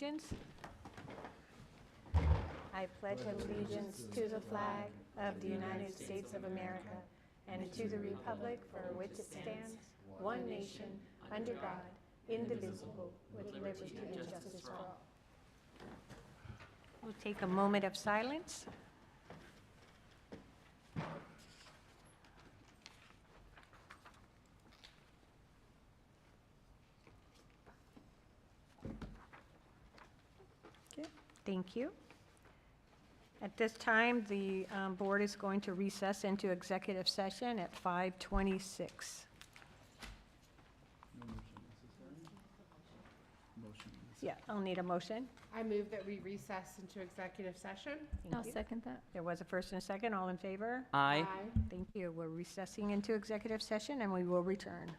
Allegiance. I pledge allegiance to the flag of the United States of America and to the republic for which it stands, one nation, under God, indivisible, with liberty and justice for all. We'll take a moment of silence. Okay, thank you. At this time, the board is going to recess into executive session at 5:26. No motion necessary? Motion Yeah, I'll need a motion. I move that we recess into executive session. Thank I'll you. second that. There was a first and a second. All in favor? Aye. Thank you. We're recessing into executive session, and we will return.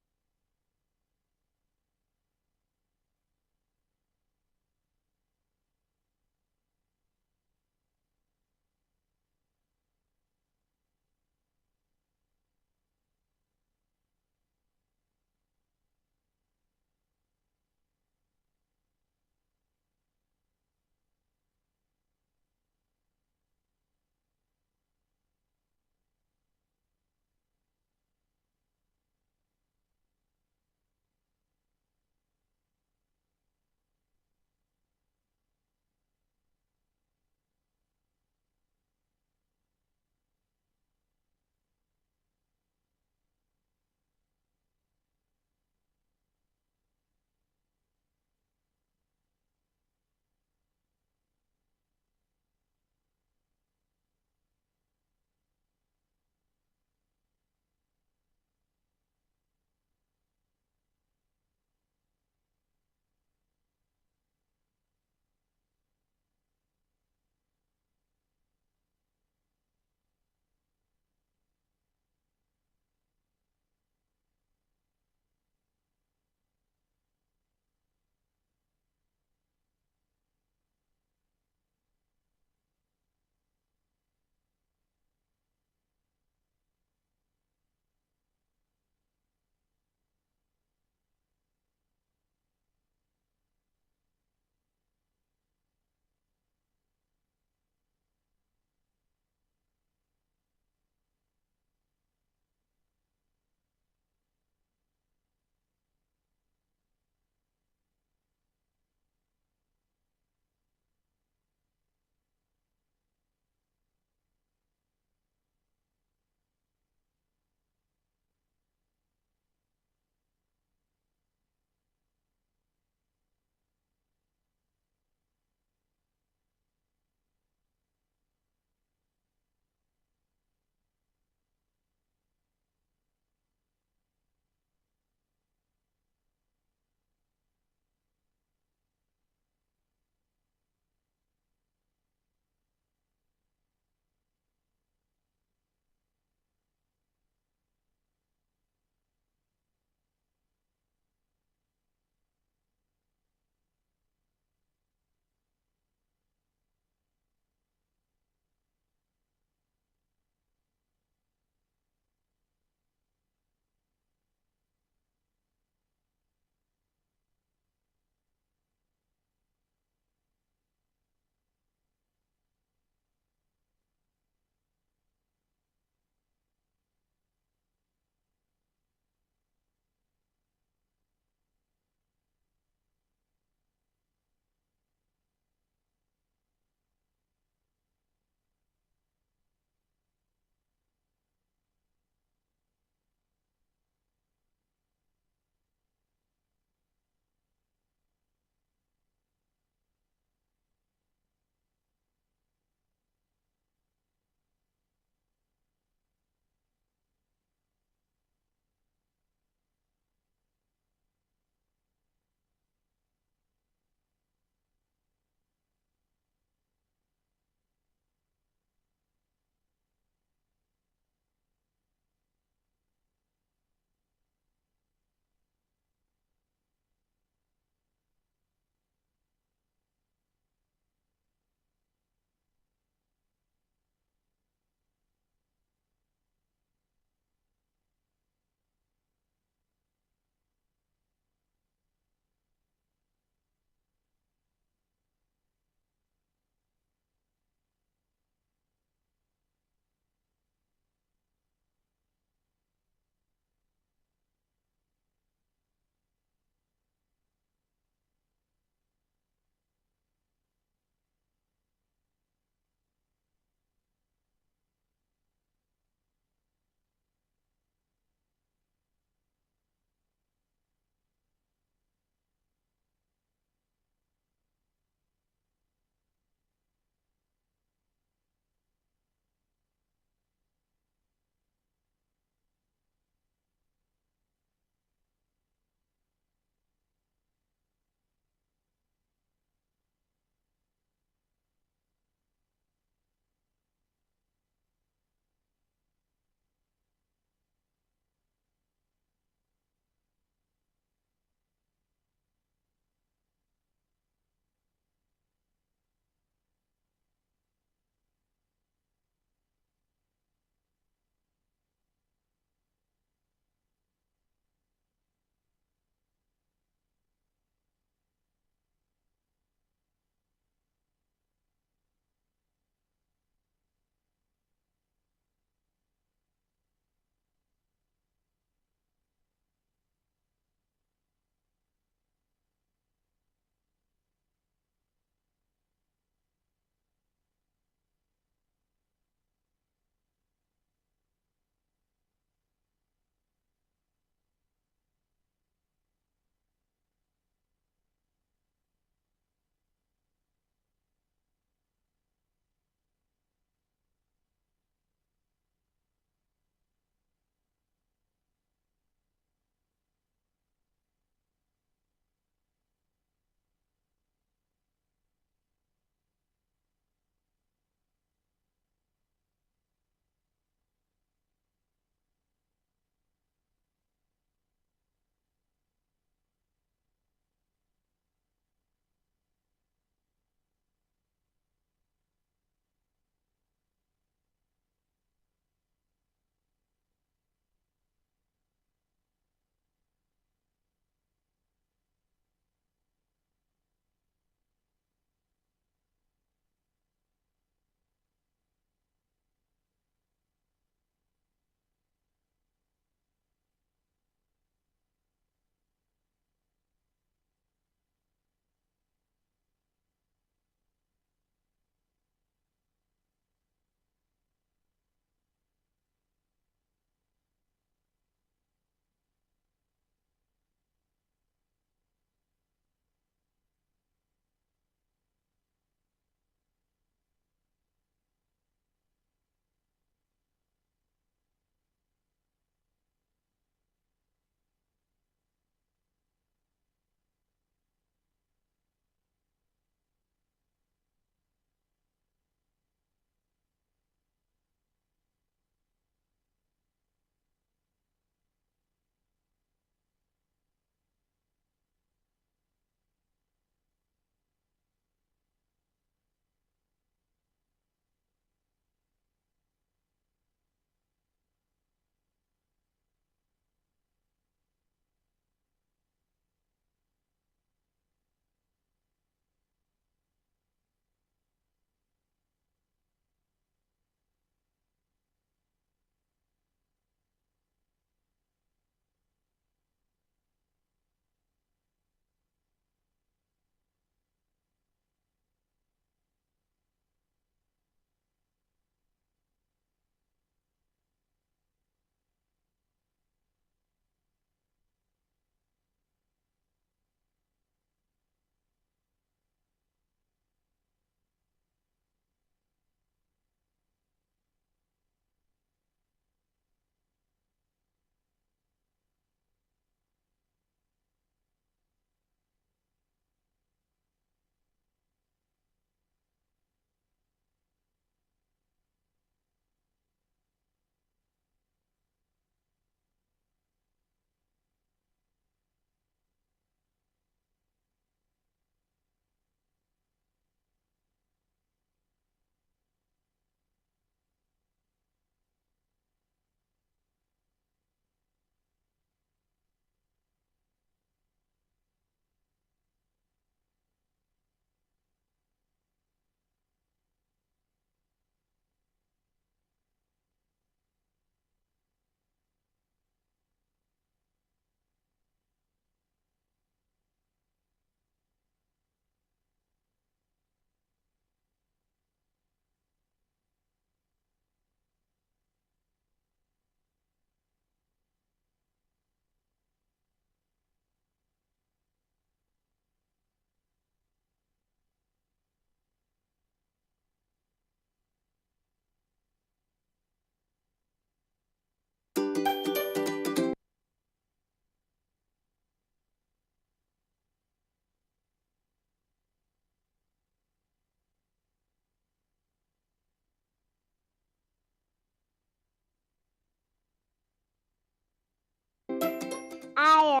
higher.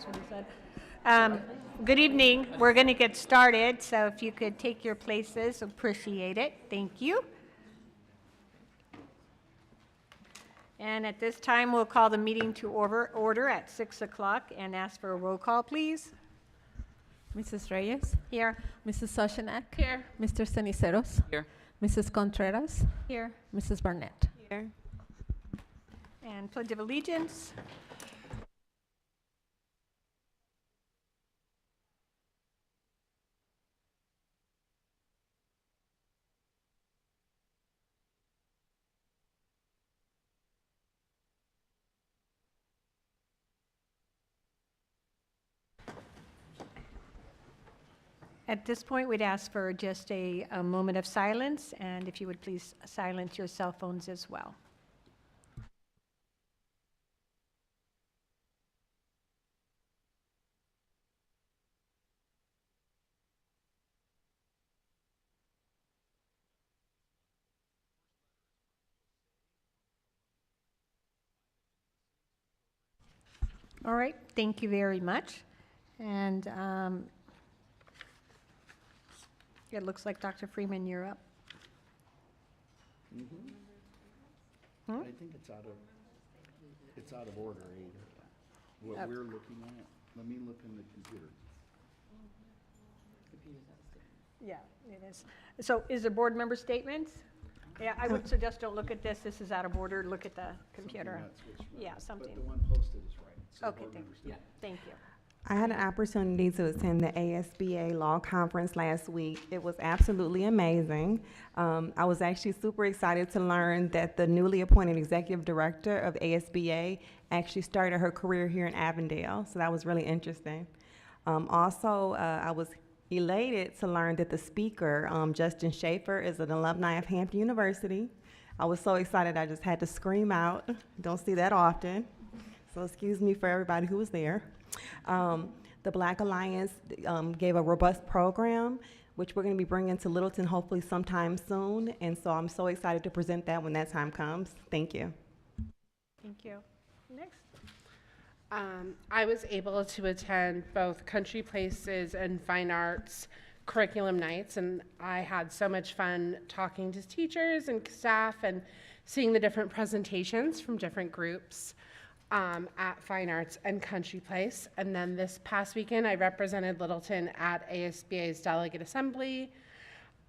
That's what he said. Good evening. We're going to get started, so if you could take your places, appreciate it. Thank you. And at this time, we'll call the meeting to order at 6 o'clock and ask for a roll call, please. Mrs. Reyes? Here. Mrs. Soshanek? Here. Mr. Ceniceros? Here. Mrs. Contreras? Here. Mrs. Barnett? Here. And Pledge of Allegiance. At this point, we'd ask for just a moment of silence, and if you would please silence your cell phones as well. All right, thank you very much. And it looks like Dr. Freeman, you're up. I think it's out of order, what we're looking at. Let me look in the computer. Yeah, it is. So is there board member statements? Yeah, I would suggest don't look at this. This is out of order. Look at the computer. Something got switched around. Yeah, something. But the one posted is right. So Okay, board members do. Thank you. I had an opportunity to attend the ASBA Law Conference last week. It was absolutely amazing. I was actually super excited to learn that the newly appointed executive director of ASBA actually started her career here in Avondale, so that was really interesting. Also, I was elated to learn that the speaker, Justin Schaefer, is an alumni of Hampton University. I was so excited I just had to scream out. Don't see that often, so excuse me for everybody who was there. The Black Alliance gave a robust program, which we're going to be bringing to Littleton hopefully sometime soon, and so I'm so excited to present that when that time comes. Thank you. Thank you. Next. I was able to attend both Country Places and Fine Arts curriculum nights, and I had so much fun talking to teachers and staff and seeing the different presentations from different groups at Fine Arts and Country Place. And then this past weekend, I represented Littleton at ASBA's Delegate Assembly.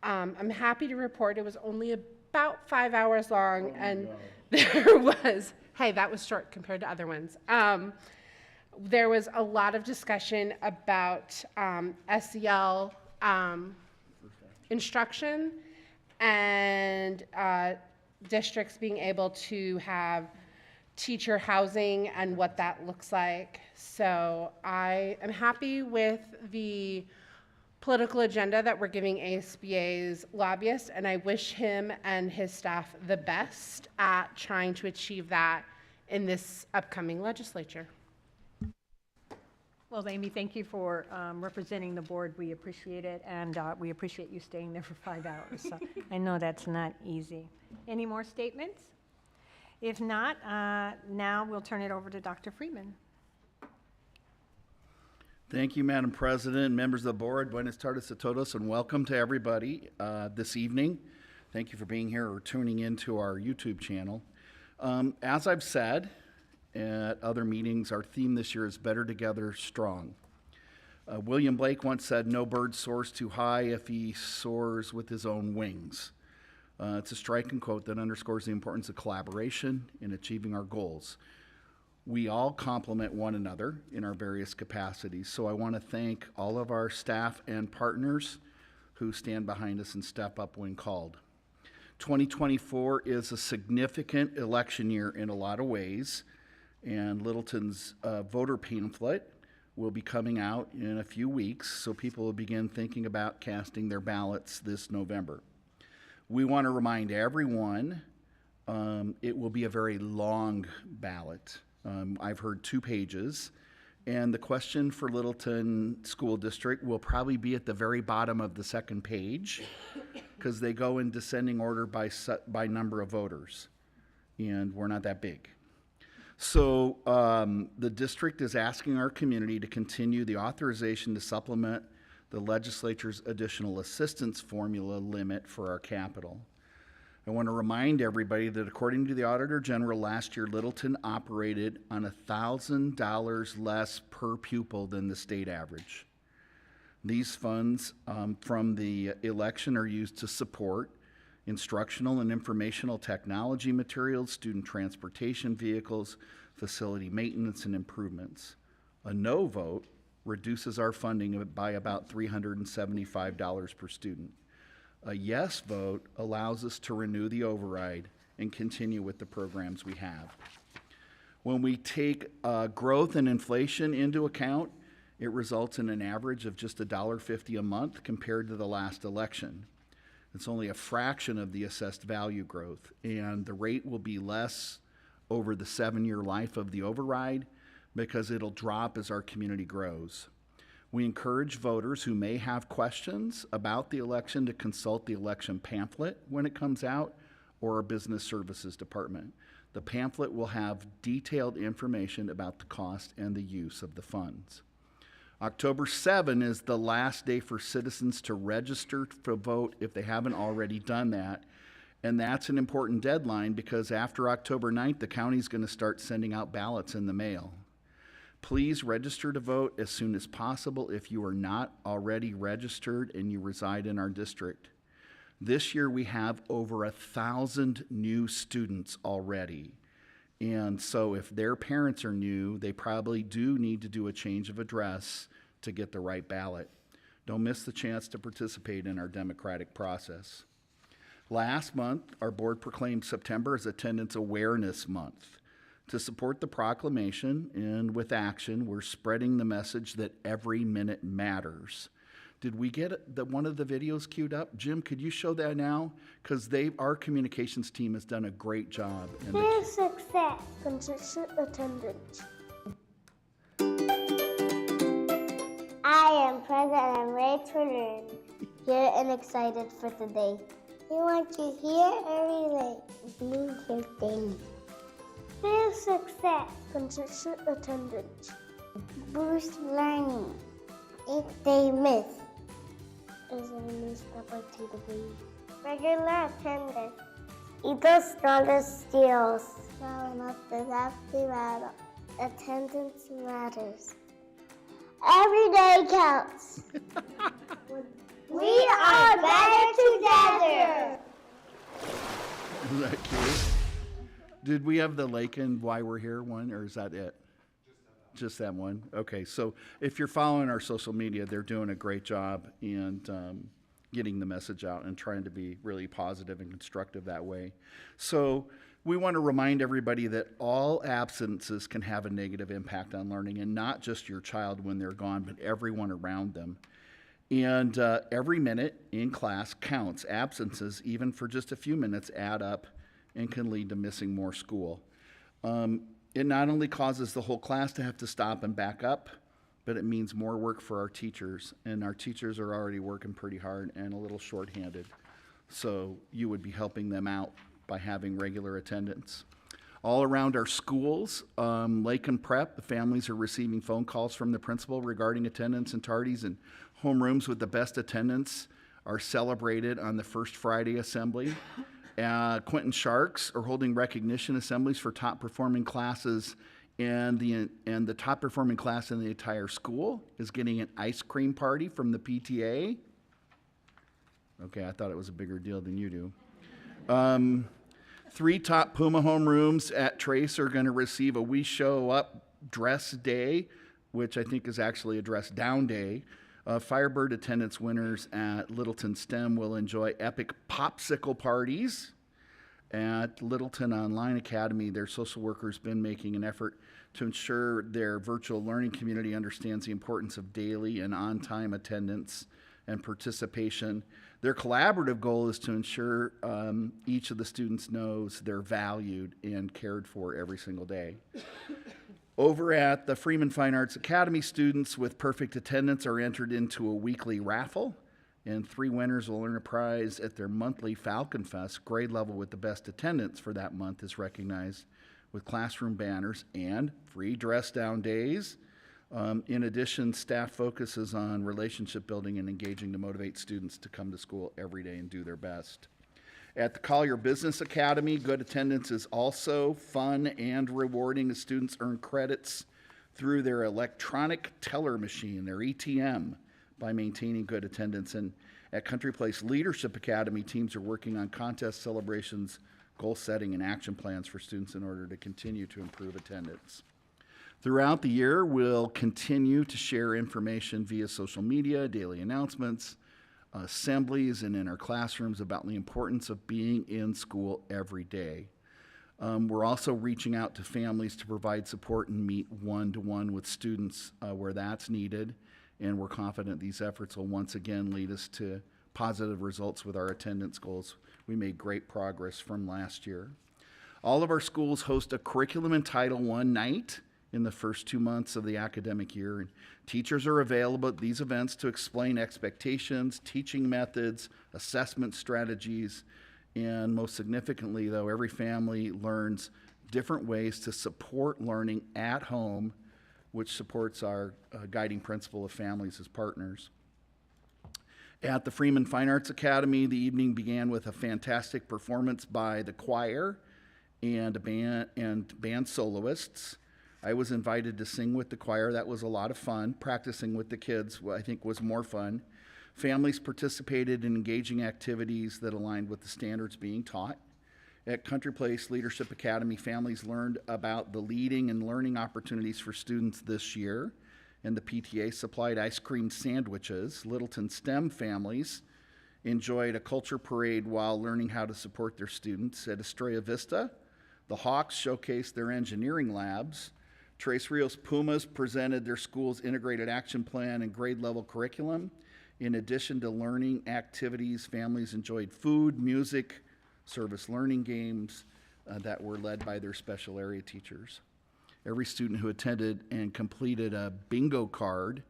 I'm happy to report it was only about 5 hours long, and there was, hey, that was short compared to other ones. There was a lot of discussion about SEL instruction and districts being able to have teacher housing and what that looks like. So I am happy with the political agenda that we're giving ASBA's lobbyists, and I wish him and his staff the best at trying to achieve that in this upcoming legislature. Well, Amy, thank you for representing the board. We appreciate it, and we appreciate you staying there for 5 hours. So I know that's not easy. Any more statements? If not, now we'll turn it over to Dr. Freeman. Thank you, Madam President, members of the board. Buenas tardes a todos, and welcome to everybody this evening. Thank you for being here or tuning into our YouTube channel. As I've said at other meetings, our theme this year is Better Together, Strong. William Blake once said, "No bird soars too high if he soars with his own wings." It's a striking quote that underscores the importance of collaboration in achieving our goals. We all complement one another in our various capacities, so I want to thank all of our staff and partners who stand behind us and step up when called. 2024 is a significant election year in a lot of ways, and Littleton's voter pamphlet will be coming out in a few weeks, so people will begin thinking about casting their ballots this November. We want to remind everyone it will be a very long ballot. I've heard 2 pages, and the question for Littleton School District will probably be at the very bottom of the second page, because they go in descending order by number of voters, and we're not that big. So the district is asking our community to continue the authorization to supplement the legislature's additional assistance formula limit for our capital. I want to remind everybody that according to the Auditor General, last year Littleton operated on $1,000 less per pupil than the state average. These funds from the election are used to support instructional and informational technology materials, student transportation vehicles, facility maintenance and improvements. A no vote reduces our funding by about $375 per student. A yes vote allows us to renew the override and continue with the programs we have. When we take growth and inflation into account, it results in an average of just $1.50 a month compared to the last election. It's only a fraction of the assessed value growth, and the rate will be less over the 7-year life of the override because it'll drop as our community grows. We encourage voters who may have questions about the election to consult the election pamphlet when it comes out or our business services department. The pamphlet will have detailed information about the cost and the use of the funds. October 7 is the last day for citizens to register to vote if they haven't already done that. And that's an important deadline because after October 9th, the county's going to start sending out ballots in the mail. Please register to vote as soon as possible if you are not already registered and you reside in our district. This year we have over 1,000 new students already. And so if their parents are new, they probably do need to do a change of address to get the right ballot. Don't miss the chance to participate in our democratic process. Last month, our board proclaimed September as Attendance Awareness Month. To support the proclamation and with action, we're spreading the message that every minute matters. Did we get one of the videos queued up? Jim, could you show that now? Because our communications team has done a great job. Here's success, consistent attendance. I am present and I'm ready to learn. Here and excited for today. We want you here every day. Doing your thing. Here's success, consistent attendance. Boost learning. If they miss, is a newspaper to the breeze. Regular attendance. Eat the strongest steals. Showing up the happy battle. Attendance matters. Every day counts. We are better together. Is that cute? Did we have the Lakin Why We're Here one, or is that it? Just that one? Okay, so if you're following our social media, they're doing a great job and getting the message out and trying to be really positive and constructive that way. So we want to remind everybody that all absences can have a negative impact on learning, and not just your child when they're gone, but everyone around them. And every minute in class counts. Absences, even for just a few minutes, add up and can lead to missing more school. It not only causes the whole class to have to stop and back up, but it means more work for our teachers, and our teachers are already working pretty hard and a little shorthanded. So you would be helping them out by having regular attendance. All around our schools, Lakin Prep, the families are receiving phone calls from the principal regarding attendance, and tardies and homerooms with the best attendance are celebrated on the first Friday assembly. Quentin Sharks are holding recognition assemblies for top performing classes, and the top performing class in the entire school is getting an ice cream party from the PTA. Okay, I thought it was a bigger deal than you do. 3 top Puma homerooms at Trace are going to receive a We Show Up dress day, which I think is actually a dress down day. Firebird attendance winners at Littleton STEM will enjoy epic popsicle parties. At Littleton Online Academy, their social workers been making an effort to ensure their virtual learning community understands the importance of daily and on-time attendance and participation. Their collaborative goal is to ensure each of the students knows they're valued and cared for every single day. Over at the Freeman Fine Arts Academy, students with perfect attendance are entered into a weekly raffle, and 3 winners will earn a prize at their monthly Falcon Fest. Grade level with the best attendance for that month is recognized with classroom banners and free dress down days. In addition, staff focuses on relationship building and engaging to motivate students to come to school every day and do their best. At the Collier Business Academy, good attendance is also fun and rewarding as students earn credits through their electronic teller machine, their ETM, by maintaining good attendance. And at Country Place Leadership Academy, teams are working on contest celebrations, goal setting, and action plans for students in order to continue to improve attendance. Throughout the year, we'll continue to share information via social media, daily announcements, assemblies, and in our classrooms about the importance of being in school every day. We're also reaching out to families to provide support and meet one-to-one with students where that's needed, and we're confident these efforts will once again lead us to positive results with our attendance goals. We made great progress from last year. All of our schools host a curriculum and Title I night in the first 2 months of the academic year. And teachers are available at these events to explain expectations, teaching methods, assessment strategies, and most significantly, though, every family learns different ways to support learning at home, which supports our guiding principle of families as partners. At the Freeman Fine Arts Academy, the evening began with a fantastic performance by the choir and band soloists. I was invited to sing with the choir. That was a lot of fun. Practicing with the kids, I think, was more fun. Families participated in engaging activities that aligned with the standards being taught. At Country Place Leadership Academy, families learned about the leading and learning opportunities for students this year, and the PTA supplied ice cream sandwiches. Littleton STEM families enjoyed a culture parade while learning how to support their students. At Estrella Vista, the Hawks showcased their engineering labs. Tres Rios Pumas presented their school's integrated action plan and grade level curriculum. In addition to learning activities, families enjoyed food, music, service learning games that were led by their special area teachers. Every student who attended and completed a bingo card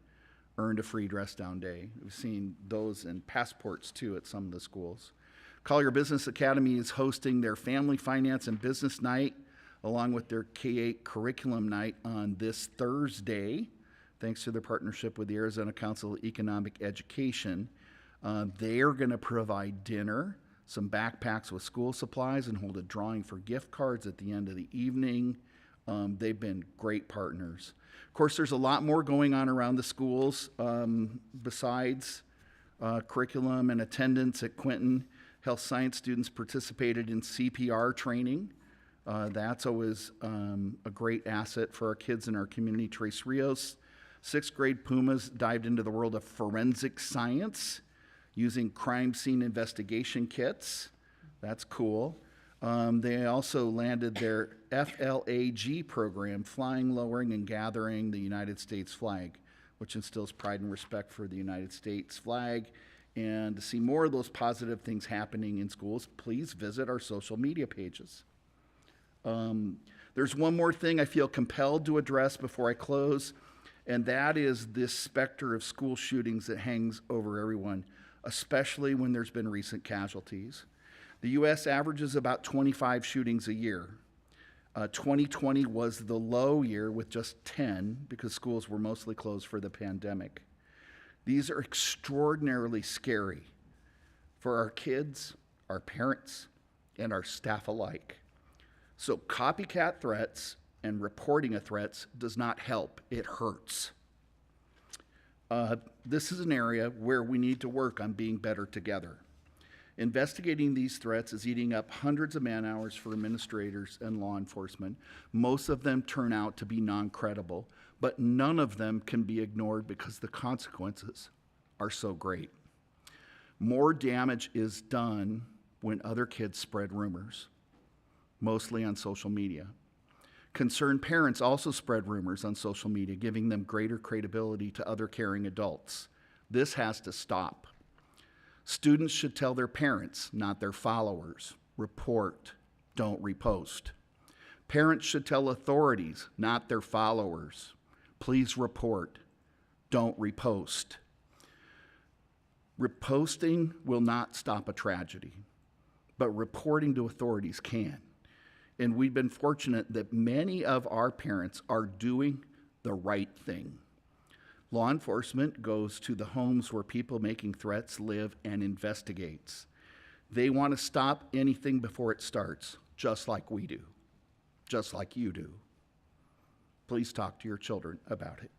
earned a free dress down day. We've seen those in passports too at some of the schools. Collier Business Academy is hosting their Family Finance and Business Night along with their K-8 curriculum night on this Thursday, thanks to their partnership with the Arizona Council of Economic Education. They are going to provide dinner, some backpacks with school supplies, and hold a drawing for gift cards at the end of the evening. They've been great partners. Of course, there's a lot more going on around the schools besides curriculum and attendance at Quinton. Health science students participated in CPR training. That's always a great asset for our kids in our community. Tres Rios, 6th grade Pumas dived into the world of forensic science using crime scene investigation kits. That's cool. They also landed their FLAG program, flying, lowering, and gathering the United States flag, which instills pride and respect for the United States flag. And to see more of those positive things happening in schools, please visit our social media pages. There's one more thing I feel compelled to address before I close, and that is this specter of school shootings that hangs over everyone, especially when there's been recent casualties. The U.S. averages about 25 shootings a year. 2020 was the low year with just 10 because schools were mostly closed for the pandemic. These are extraordinarily scary for our kids, our parents, and our staff alike. So copycat threats and reporting of threats does not help. It hurts. This is an area where we need to work on being better together. Investigating these threats is eating up hundreds of man hours for administrators and law enforcement. Most of them turn out to be non-credible, but none of them can be ignored because the consequences are so great. More damage is done when other kids spread rumors, mostly on social media. Concerned parents also spread rumors on social media, giving them greater credibility to other caring adults. This has to stop. Students should tell their parents, not their followers. Report, don't repost. Parents should tell authorities, not their followers. Please report, don't repost. Reposting will not stop a tragedy, but reporting to authorities can. And we've been fortunate that many of our parents are doing the right thing. Law enforcement goes to the homes where people making threats live and investigates. They want to stop anything before it starts, just like we do, just like you do. Please talk to your children about it.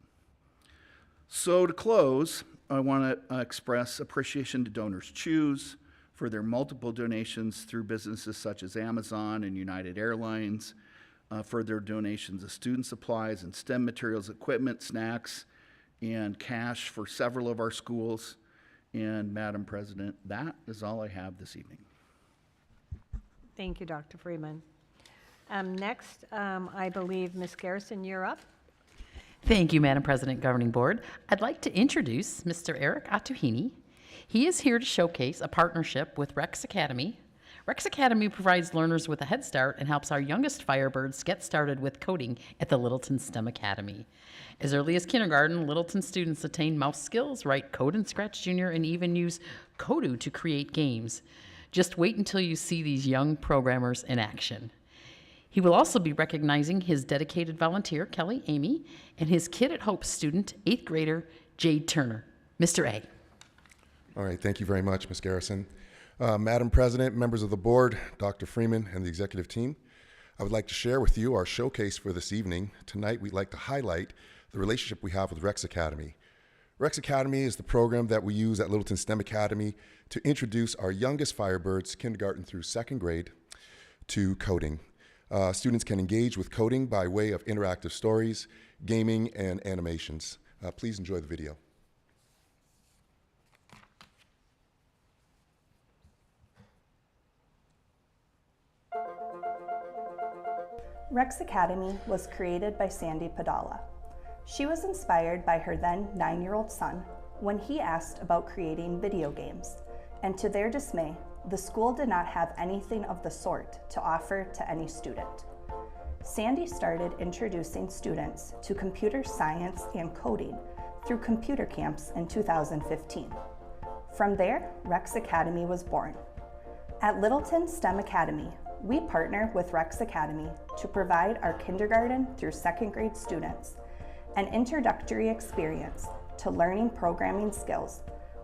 So to close, I want to express appreciation to Donors Choose for their multiple donations through businesses such as Amazon and United Airlines, for their donations of student supplies and STEM materials, equipment, snacks, and cash for several of our schools. And Madam President, that is all I have this evening. Thank you, Dr. Freeman. Next, I believe Ms. Garrison, you're up. Thank you, Madam President, Governing Board. I'd like to introduce Mr. Eric Atuhini. He is here to showcase a partnership with Rex Academy. Rex Academy provides learners with a head start and helps our youngest Firebirds get started with coding at the Littleton STEM Academy. As early as kindergarten, Littleton students attain mouse skills, write code in Scratch Junior, and even use Kodu to create games. Just wait until you see these young programmers in action. He will also be recognizing his dedicated volunteer, Kelly Amy, and his Kid at Hope student, 8th grader, Jade Turner. Mr. A. All right, thank you very much, Ms. Garrison. Madam President, members of the board, Dr. Freeman, and the executive team, I would like to share with you our showcase for this evening. Tonight, we'd like to highlight the relationship we have with Rex Academy. Rex Academy is the program that we use at Littleton STEM Academy to introduce our youngest Firebirds, kindergarten through 2nd grade, to coding. Students can engage with coding by way of interactive stories, gaming, and animations. Please enjoy the video. Rex Academy was created by Sandy Padala. She was inspired by her then 9-year-old son when he asked about creating video games, and to their dismay, the school did not have anything of the sort to offer to any student. Sandy started introducing students to computer science and coding through computer camps in 2015. From there, Rex Academy was born. At Littleton STEM Academy, we partner with Rex Academy to provide our kindergarten through 2nd grade students an introductory experience to learning programming skills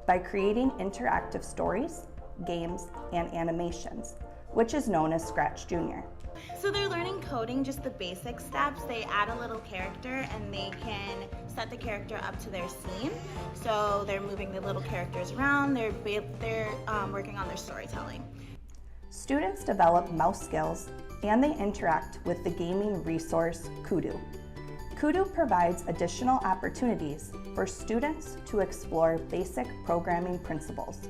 by creating interactive stories, games, and animations, which is known as Scratch Junior. So they're learning coding, just the basic steps. They add a little character and they can set the character up to their scene. So they're moving the little characters around, they're working on their storytelling. Students develop mouse skills and they interact with the gaming resource Kodu. Kodu provides additional opportunities for students to explore basic programming principles.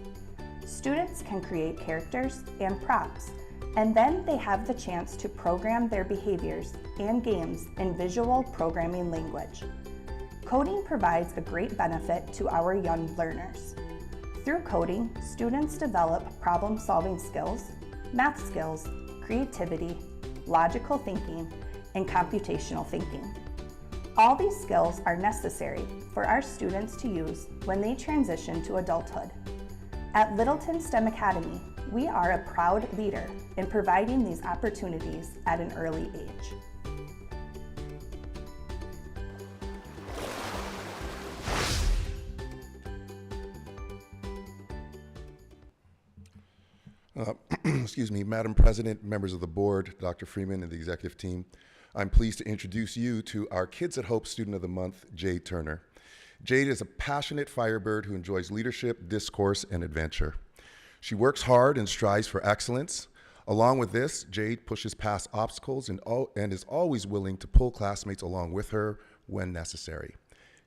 Students can create characters and props, and then they have the chance to program their behaviors and games in visual programming language. Coding provides a great benefit to our young learners. Through coding, students develop problem-solving skills, math skills, creativity, logical thinking, and computational thinking. All these skills are necessary for our students to use when they transition to adulthood. At Littleton STEM Academy, we are a proud leader in providing these opportunities at an early age. Excuse me, Madam President, members of the board, Dr. Freeman, and the executive team, I'm pleased to introduce you to our Kids at Hope Student of the Month, Jade Turner. Jade is a passionate Firebird who enjoys leadership, discourse, and adventure. She works hard and strives for excellence. Along with this, Jade pushes past obstacles and is always willing to pull classmates along with her when necessary.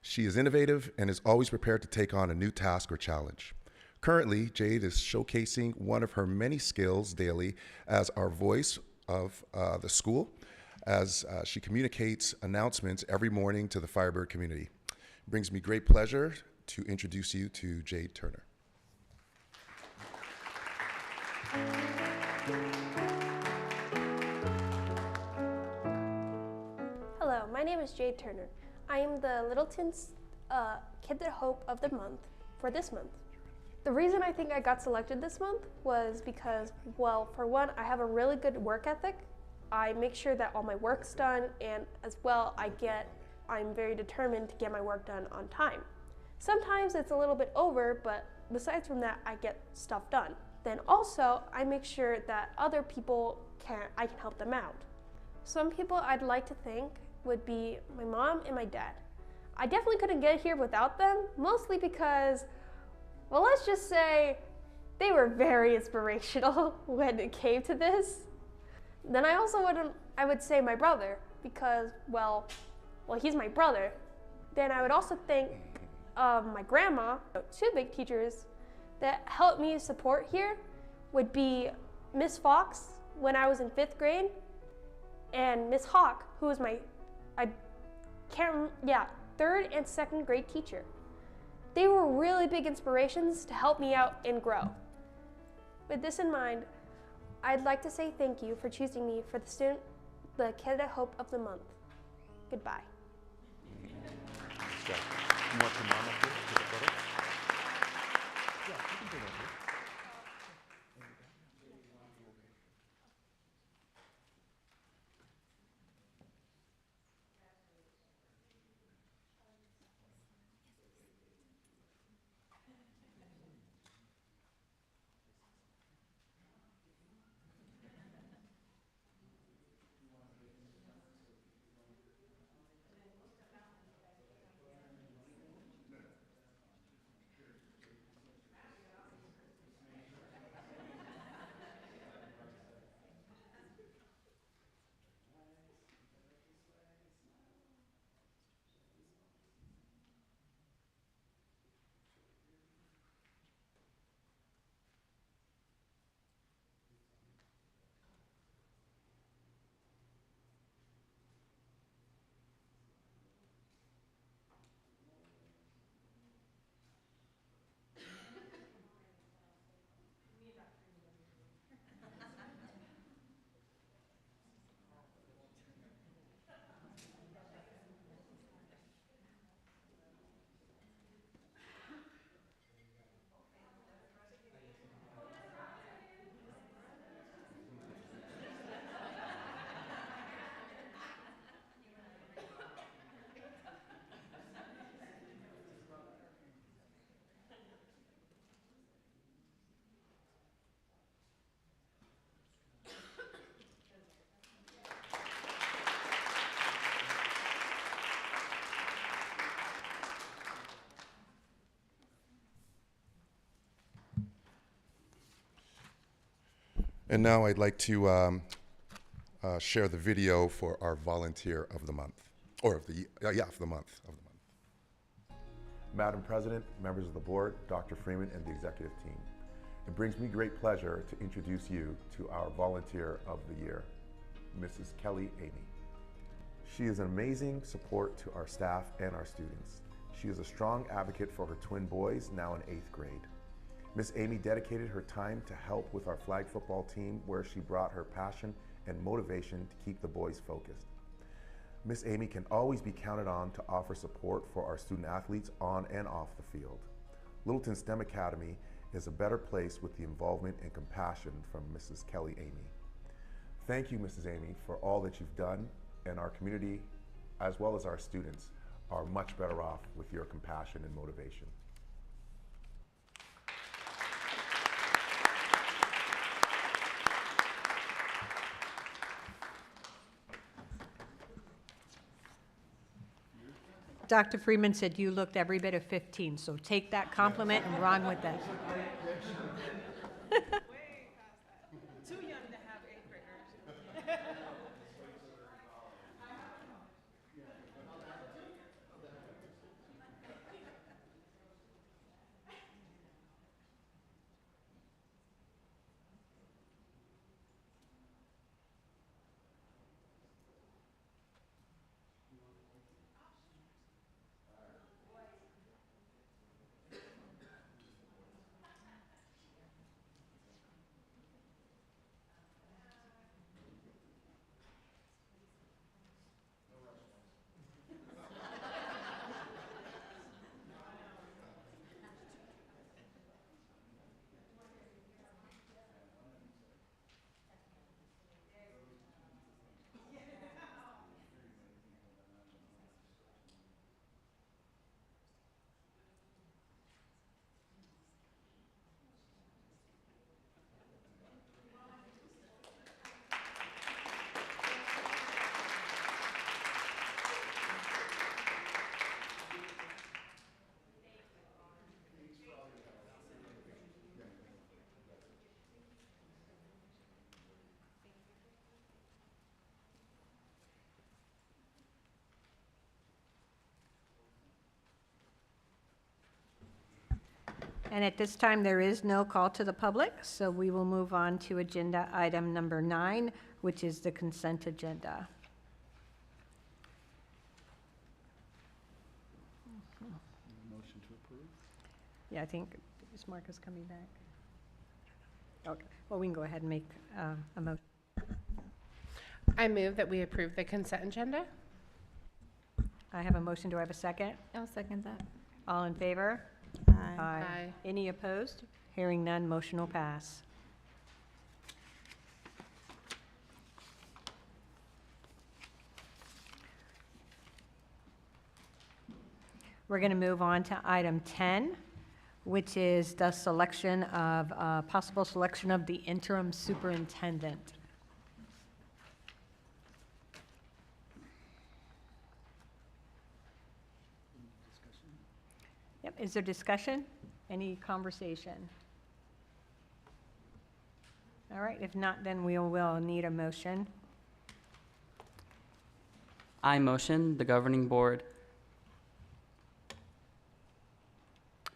She is innovative and is always prepared to take on a new task or challenge. Currently, Jade is showcasing one of her many skills daily as our voice of the school, as she communicates announcements every morning to the Firebird community. It brings me great pleasure to introduce you to Jade Turner. Hello, my name is Jade Turner. I am the Littleton's Kid at Hope of the Month for this month. The reason I think I got selected this month was because, well, for one, I have a really good work ethic. I make sure that all my work's done, and as well, I'm very determined to get my work done on time. Sometimes it's a little bit over, but besides from that, I get stuff done. Then also, I make sure that other people I can help them out. Some people I'd like to thank would be my mom and my dad. I definitely couldn't get here without them, mostly because, well, let's just say they were very inspirational when it came to this. Then I would say my brother, because, well, he's my brother. Then I would also thank my grandma. Two big teachers that helped me support here would be Miss Fox when I was in 5th grade, and Miss Hawk, who was my, 3rd and 2nd grade teacher. They were really big inspirations to help me out and grow. With this in mind, I'd like to say thank you for choosing me for the Kid at Hope of the Month. Goodbye. You want your mom up here to take a photo? Yeah, you can bring her up here. And now I'd like to share the video for our volunteer of the month, or of the, for the month. Madam President, members of the board, Dr. Freeman, and the executive team. It brings me great pleasure to introduce you to our volunteer of the year, Mrs. Kelly Amy. She is an amazing support to our staff and our students. She is a strong advocate for her twin boys, now in 8th grade. Miss Amy dedicated her time to help with our flag football team, where she brought her passion and motivation to keep the boys focused. Miss Amy can always be counted on to offer support for our student athletes on and off the field. Littleton STEM Academy is a better place with the involvement and compassion from Mrs. Kelly Amy. Thank you, Mrs. Amy, for all that you've done, and our community, as well as our students, are much better off with your compassion and motivation. Dr. Freeman said you looked every bit of 15, so take that compliment and run with it. Too young to have 8th graders. And at this time, there is no call to the public, so we will move on to agenda item number 9, which is the consent agenda. Motion to approve? Yeah, I think, is Marcus coming back? Okay, well, we can go ahead and make a motion. I move that we approve the consent agenda. I have a motion, do I have a second? I'll second that. All in favor? Aye. Aye. Any opposed? Hearing none, motion will pass. We're going to move on to item 10, which is the selection of, possible selection of the interim superintendent. Yep, is there discussion? Any conversation? All right, if not, then we will need a motion. I motion the governing board.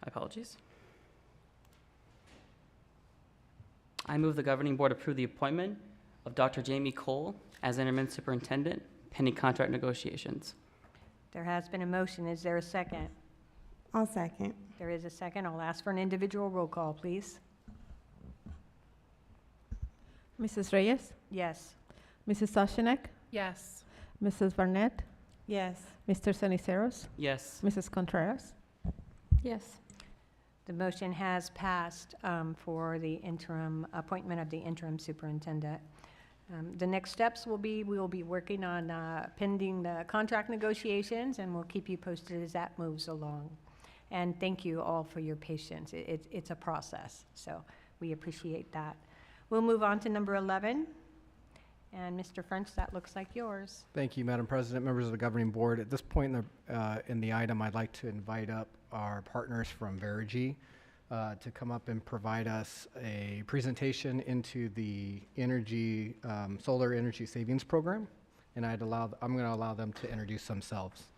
Apologies. I move the governing board approve the appointment of Dr. Jamie Cole as interim superintendent pending contract negotiations. There has been a motion. Is there a second? I'll second. There is a second. I'll ask for an individual roll call, please. Mrs. Reyes? Yes. Mrs. Soshenek? Yes. Mrs. Barnett? Yes. Mr. Ceniceros? Yes. Mrs. Contreras? Yes. The motion has passed for the interim, appointment of the interim superintendent. The next steps will be, we will be working on pending the contract negotiations, and we'll keep you posted as that moves along. And thank you all for your patience. It's a process, so we appreciate that. We'll move on to number 11. And Mr. French, that looks like yours. Thank you, Madam President, members of the governing board. At this point in the item, I'd like to invite up our partners from Verigy to come up and provide us a presentation into the energy, solar energy savings program. And I'm going to allow them to introduce themselves.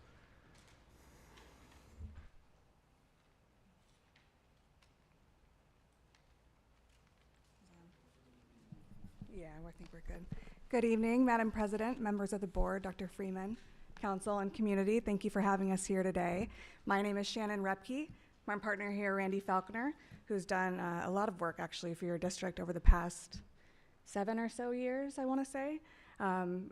Yeah, I think we're good. Good evening, Madam President, members of the board, Dr. Freeman, council, and community. Thank you for having us here today. My name is Shannon Repke. My partner here, Randy Falconer, who's done a lot of work actually for your district over the past 7 or so years, I want to say.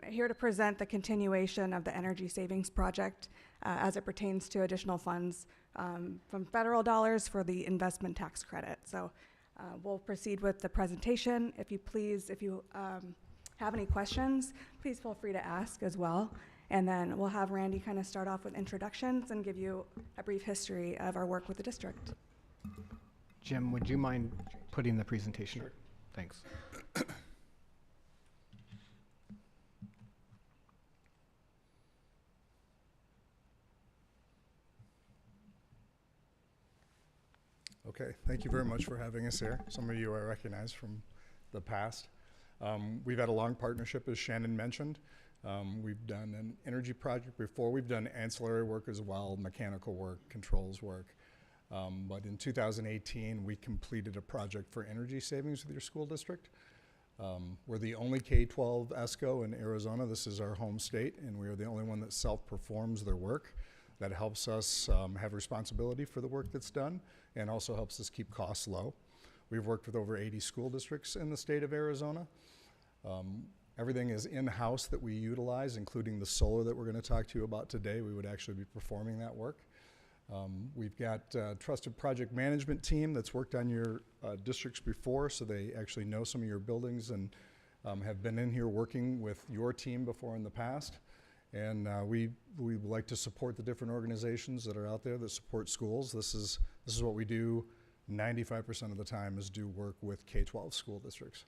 Here to present the continuation of the energy savings project as it pertains to additional funds from federal dollars for the investment tax credit. So we'll proceed with the presentation. If you have any questions, please feel free to ask as well. And then we'll have Randy kind of start off with introductions and give you a brief history of our work with the district. Jim, would you mind putting the presentation? Sure. Thanks. Okay, thank you very much for having us here. Some of you I recognize from the past. We've had a long partnership, as Shannon mentioned. We've done an energy project before. We've done ancillary work as well, mechanical work, controls work. But in 2018, we completed a project for energy savings with your school district. We're the only K-12 ESCO in Arizona. This is our home state, and we are the only one that self-performs their work. That helps us have responsibility for the work that's done and also helps us keep costs low. We've worked with over 80 school districts in the state of Arizona. Everything is in-house that we utilize, including the solar that we're going to talk to you about today. We would actually be performing that work. We've got a trusted project management team that's worked on your districts before, so they actually know some of your buildings and have been in here working with your team before in the past. And we like to support the different organizations that are out there that support schools. This is what we do 95% of the time, is do work with K-12 school districts.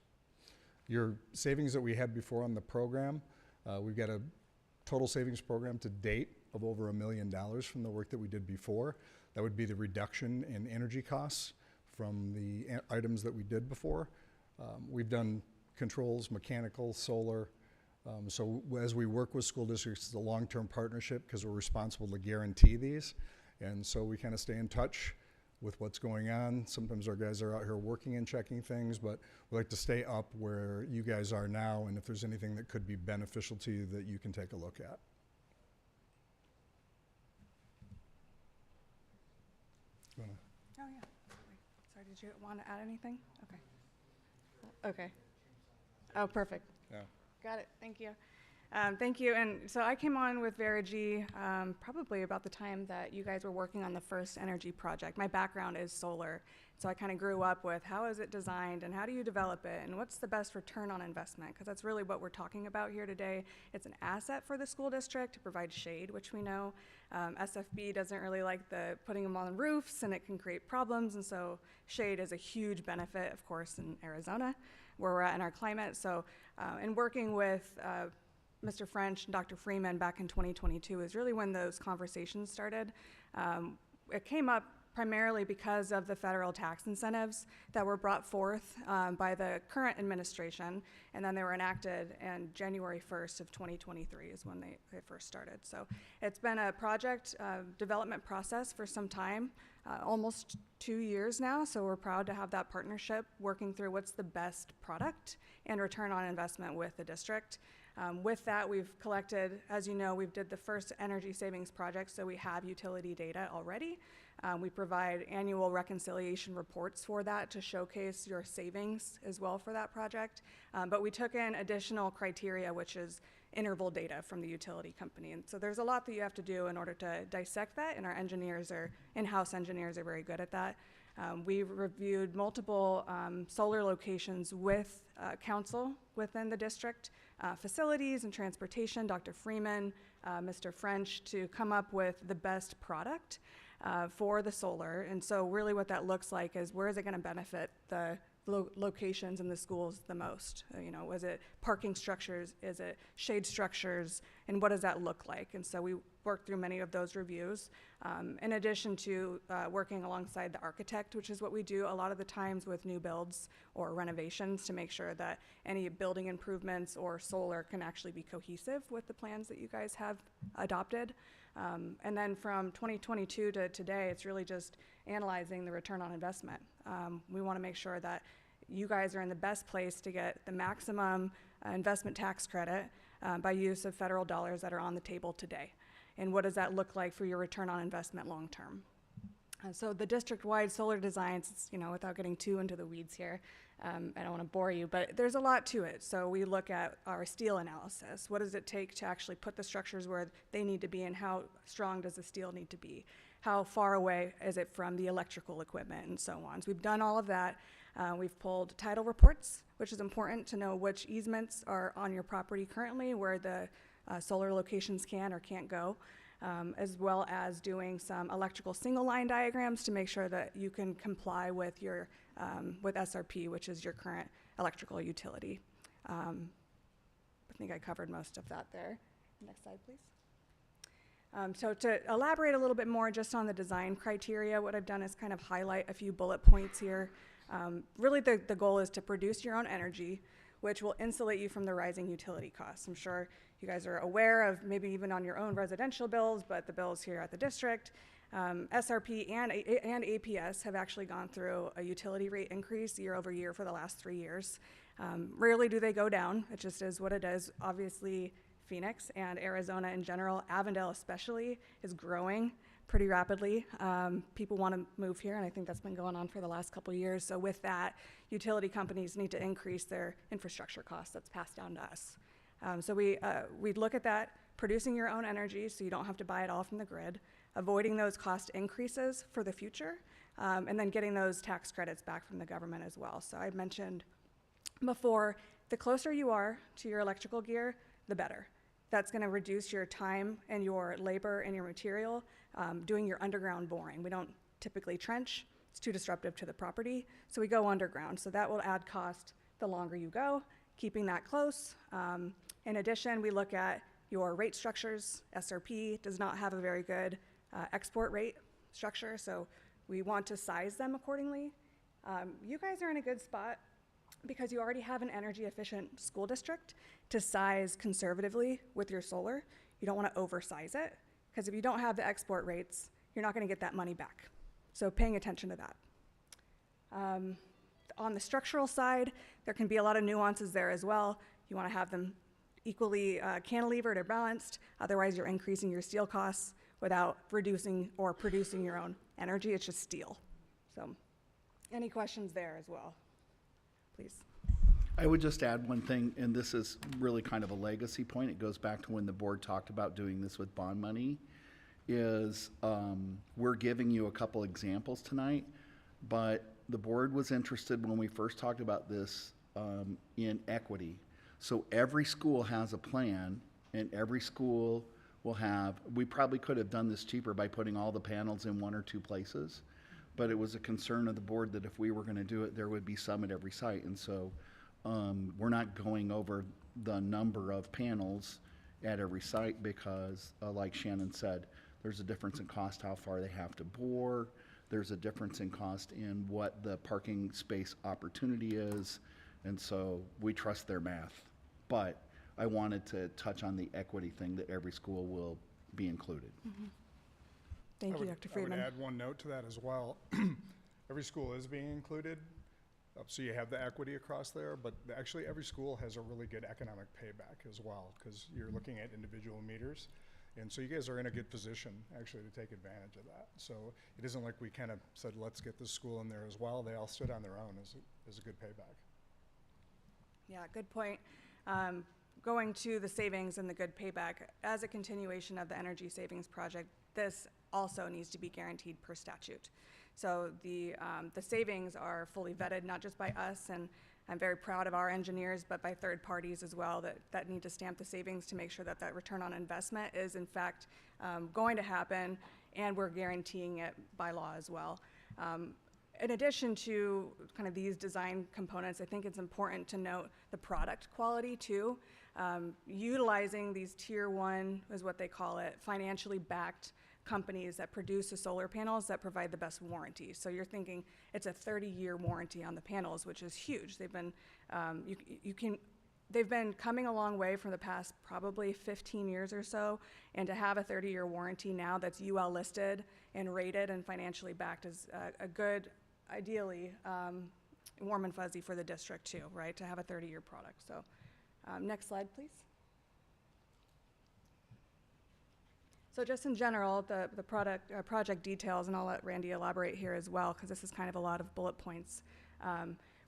Your savings that we had before on the program, we've got a total savings program to date of over $1 million from the work that we did before. That would be the reduction in energy costs from the items that we did before. We've done controls, mechanical, solar. So as we work with school districts, it's a long-term partnership because we're responsible to guarantee these. And so we kind of stay in touch with what's going on. Sometimes our guys are out here working and checking things, but we like to stay up where you guys are now, and if there's anything that could be beneficial to you that you can take a look at. Oh, yeah. Sorry, did you want to add anything? Okay. Okay. Oh, perfect. Yeah. Got it. Thank you. Thank you. And so I came on with Verigy probably about the time that you guys were working on the first energy project. My background is solar, so I kind of grew up with how is it designed and how do you develop it and what's the best return on investment, because that's really what we're talking about here today. It's an asset for the school district to provide shade, which we know. SFB doesn't really like the putting them on roofs, and it can create problems, and so shade is a huge benefit, of course, in Arizona, where we're at in our climate. So in working with Mr. French and Dr. Freeman back in 2022 is really when those conversations started. It came up primarily because of the federal tax incentives that were brought forth by the current administration, and then they were enacted in January 1st of 2023 is when they first started. So it's been a project development process for some time, almost 2 years now, so we're proud to have that partnership working through what's the best product and return on investment with the district. With that, we've collected, as you know, we've did the first energy savings project, so we have utility data already. We provide annual reconciliation reports for that to showcase your savings as well for that project. But we took in additional criteria, which is interval data from the utility company. And so there's a lot that you have to do in order to dissect that, and our engineers in-house engineers are very good at that. We reviewed multiple solar locations with council within the district, facilities and transportation, Dr. Freeman, Mr. French, to come up with the best product for the solar. And so really what that looks like is where is it going to benefit the locations in the schools the most? Was it parking structures? Is it shade structures? And what does that look like? And so we worked through many of those reviews, in addition to working alongside the architect, which is what we do a lot of the times with new builds or renovations, to make sure that any building improvements or solar can actually be cohesive with the plans that you guys have adopted. And then from 2022 to today, it's really just analyzing the return on investment. We want to make sure that you guys are in the best place to get the maximum investment tax credit by use of federal dollars that are on the table today. And what does that look like for your return on investment long term? So the district-wide solar designs, without getting too into the weeds here, I don't want to bore you, but there's a lot to it. So we look at our steel analysis. What does it take to actually put the structures where they need to be, and how strong does the steel need to be? How far away is it from the electrical equipment, and so on. So we've done all of that. We've pulled title reports, which is important to know which easements are on your property currently, where the solar locations can or can't go. As well as doing some electrical single line diagrams to make sure that you can comply with your with SRP, which is your current electrical utility. I think I covered most of that there. Next slide, please. So to elaborate a little bit more just on the design criteria, what I've done is kind of highlight a few bullet points here. Really the goal is to produce your own energy, which will insulate you from the rising utility costs. I'm sure you guys are aware of, maybe even on your own residential bills, but the bills here at the district. SRP and APS have actually gone through a utility rate increase year over year for the last 3 years. Rarely do they go down. It just is what it is. Obviously, Phoenix and Arizona in general, Avondale especially, is growing pretty rapidly. People want to move here, and I think that's been going on for the last couple of years. So with that, utility companies need to increase their infrastructure costs. That's passed down to us. So we look at that, producing your own energy so you don't have to buy it all from the grid, avoiding those cost increases for the future, and then getting those tax credits back from the government as well. So I mentioned before, the closer you are to your electrical gear, the better. That's going to reduce your time and your labor and your material doing your underground boring. We don't typically trench. It's too disruptive to the property, so we go underground. So that will add cost the longer you go, keeping that close. In addition, we look at your rate structures. SRP does not have a very good export rate structure, so we want to size them accordingly. You guys are in a good spot because you already have an energy efficient school district to size conservatively with your solar. You don't want to oversize it, because if you don't have the export rates, you're not going to get that money back. So paying attention to that. On the structural side, there can be a lot of nuances there as well. You want to have them equally cantilevered or balanced, otherwise you're increasing your steel costs without reducing or producing your own energy. It's just steel. So any questions there as well, please? I would just add one thing, and this is really kind of a legacy point. It goes back to when the board talked about doing this with bond money, is we're giving you a couple examples tonight, but the board was interested when we first talked about this in equity. So every school has a plan, and every school will have, we probably could have done this cheaper by putting all the panels in one or two places, but it was a concern of the board that if we were going to do it, there would be some at every site. And so we're not going over the number of panels at every site because, like Shannon said, there's a difference in cost, how far they have to bore. There's a difference in cost in what the parking space opportunity is. And so we trust their math. But I wanted to touch on the equity thing, that every school will be included. Mm-hmm. Thank you, Dr. Friedman. I would add one note to that as well. Every school is being included, so you have the equity across there, but actually every school has a really good economic payback as well, because you're looking at individual meters. And so you guys are in a good position actually to take advantage of that. So it isn't like we kind of said, let's get this school in there as well. They all stood on their own as a good payback. Yeah, good point. Going to the savings and the good payback, as a continuation of the energy savings project, this also needs to be guaranteed per statute. So the savings are fully vetted, not just by us, and I'm very proud of our engineers, but by third parties as well that need to stamp the savings to make sure that that return on investment is in fact going to happen, and we're guaranteeing it by law as well. In addition to kind of these design components, I think it's important to note the product quality too. Utilizing these tier 1, is what they call it, financially backed companies that produce the solar panels that provide the best warranty. So you're thinking it's a 30-year warranty on the panels, which is huge. They've been, they've been coming a long way from the past probably 15 years or so, and to have a 30-year warranty now that's UL listed and rated and financially backed is a good, ideally, warm and fuzzy for the district too, right, to have a 30-year product. So next slide, please. So just in general, the project details, and I'll let Randy elaborate here as well, because this is kind of a lot of bullet points.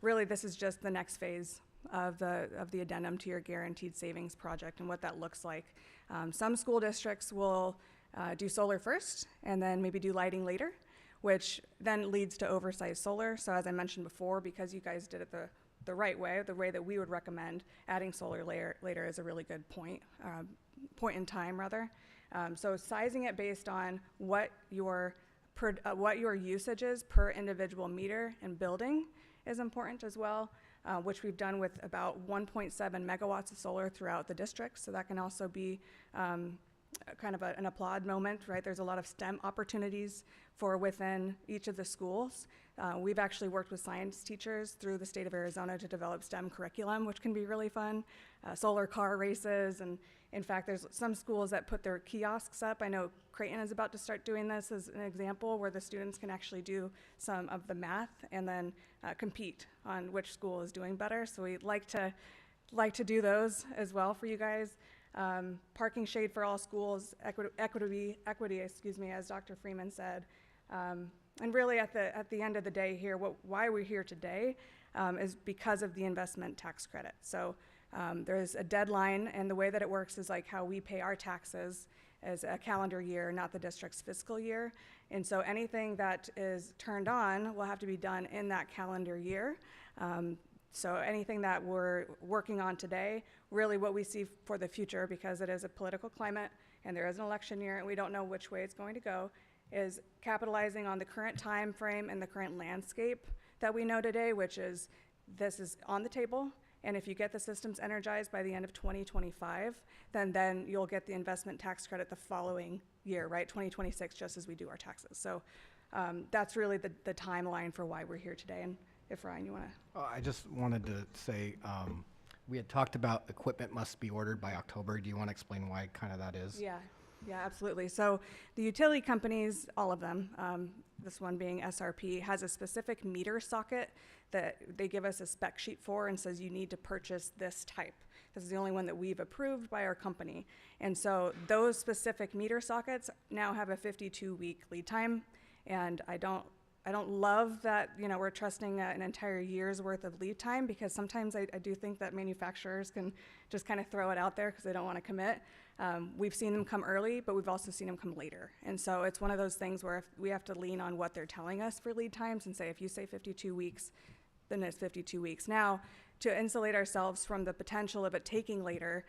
Really, this is just the next phase of the addendum to your guaranteed savings project and what that looks like. Some school districts will do solar first and then maybe do lighting later, which then leads to oversized solar. So as I mentioned before, because you guys did it the right way, the way that we would recommend, adding solar later is a really good point in time rather. So sizing it based on what your usage is per individual meter and building is important as well, which we've done with about 1.7 megawatts of solar throughout the district. So that can also be kind of an applaud moment, right? There's a lot of STEM opportunities for within each of the schools. We've actually worked with science teachers through the state of Arizona to develop STEM curriculum, which can be really fun. Solar car races, and in fact, there's some schools that put their kiosks up. I know Creighton is about to start doing this as an example, where the students can actually do some of the math and then compete on which school is doing better. So we'd like to do those as well for you guys. Parking shade for all schools, equity, excuse me, as Dr. Freeman said. And really at the end of the day here, why we're here today is because of the investment tax credit. So there's a deadline, and the way that it works is like how we pay our taxes as a calendar year, not the district's fiscal year. And so anything that is turned on will have to be done in that calendar year. So anything that we're working on today, really what we see for the future, because it is a political climate and there is an election year and we don't know which way it's going to go, is capitalizing on the current time frame and the current landscape that we know today, which is this is on the table. And if you get the systems energized by the end of 2025, then you'll get the investment tax credit the following year, right? 2026, just as we do our taxes. So that's really the timeline for why we're here today. And if Ryan, you want to? I just wanted to say, we had talked about equipment must be ordered by October. Do you want to explain why kind of that is? Yeah, absolutely. So the utility companies, all of them, this one being SRP, has a specific meter socket that they give us a spec sheet for and says you need to purchase this type. This is the only one that we've approved by our company. And so those specific meter sockets now have a 52-week lead time. And I don't love that, we're trusting an entire year's worth of lead time, because sometimes I do think that manufacturers can just kind of throw it out there because they don't want to commit. We've seen them come early, but we've also seen them come later. And so it's one of those things where if we have to lean on what they're telling us for lead times and say, if you say 52 weeks, then it's 52 weeks. Now, to insulate ourselves from the potential of it taking later,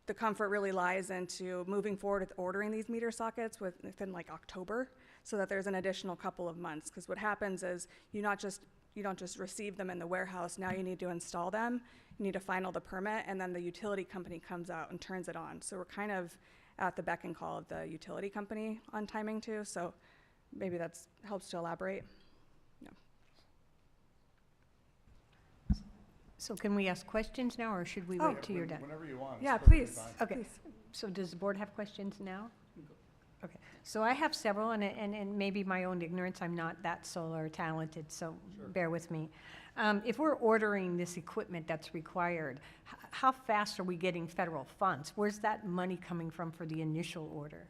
the comfort really lies into moving forward with ordering these meter sockets within like October, so that there's an additional couple of months. Because what happens is you don't just receive them in the warehouse. Now you need to install them. You need to final the permit, and then the utility company comes out and turns it on. So we're kind of at the beck and call of the utility company on timing too. So maybe that helps to elaborate. No. So can we ask questions now, or should we wait till you're done? Whenever you want. Yeah, please. Okay, so does the board have questions now? Okay, so I have several, and maybe my own ignorance, I'm not that solar talented, so bear with me. If we're ordering this equipment that's required, how fast are we getting federal funds? Where's that money coming from for the initial order?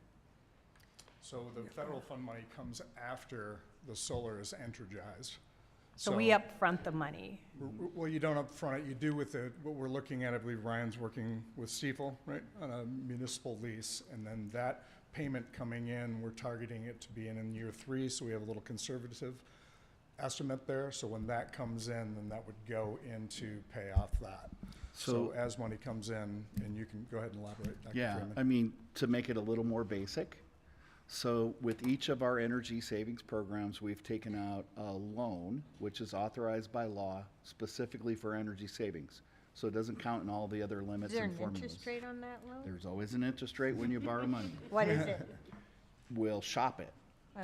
So the federal fund money comes after the solar is energized. So we upfront the money? Well, you don't upfront it. You do with what we're looking at. I believe Ryan's working with Stiefel, right, on a municipal lease. And then that payment coming in, we're targeting it to be in year 3. So we have a little conservative estimate there. So when that comes in, then that would go in to pay off that. So as money comes in, and you can go ahead and elaborate, Dr. Yeah, Freeman. I mean, to make it a little more basic, so with each of our energy savings programs, we've taken out a loan, which is authorized by law specifically for energy savings. So it doesn't count in all the other limits Is there and an formulas. interest rate on that loan? There's always an interest rate when you borrow money. What is it? We'll shop it.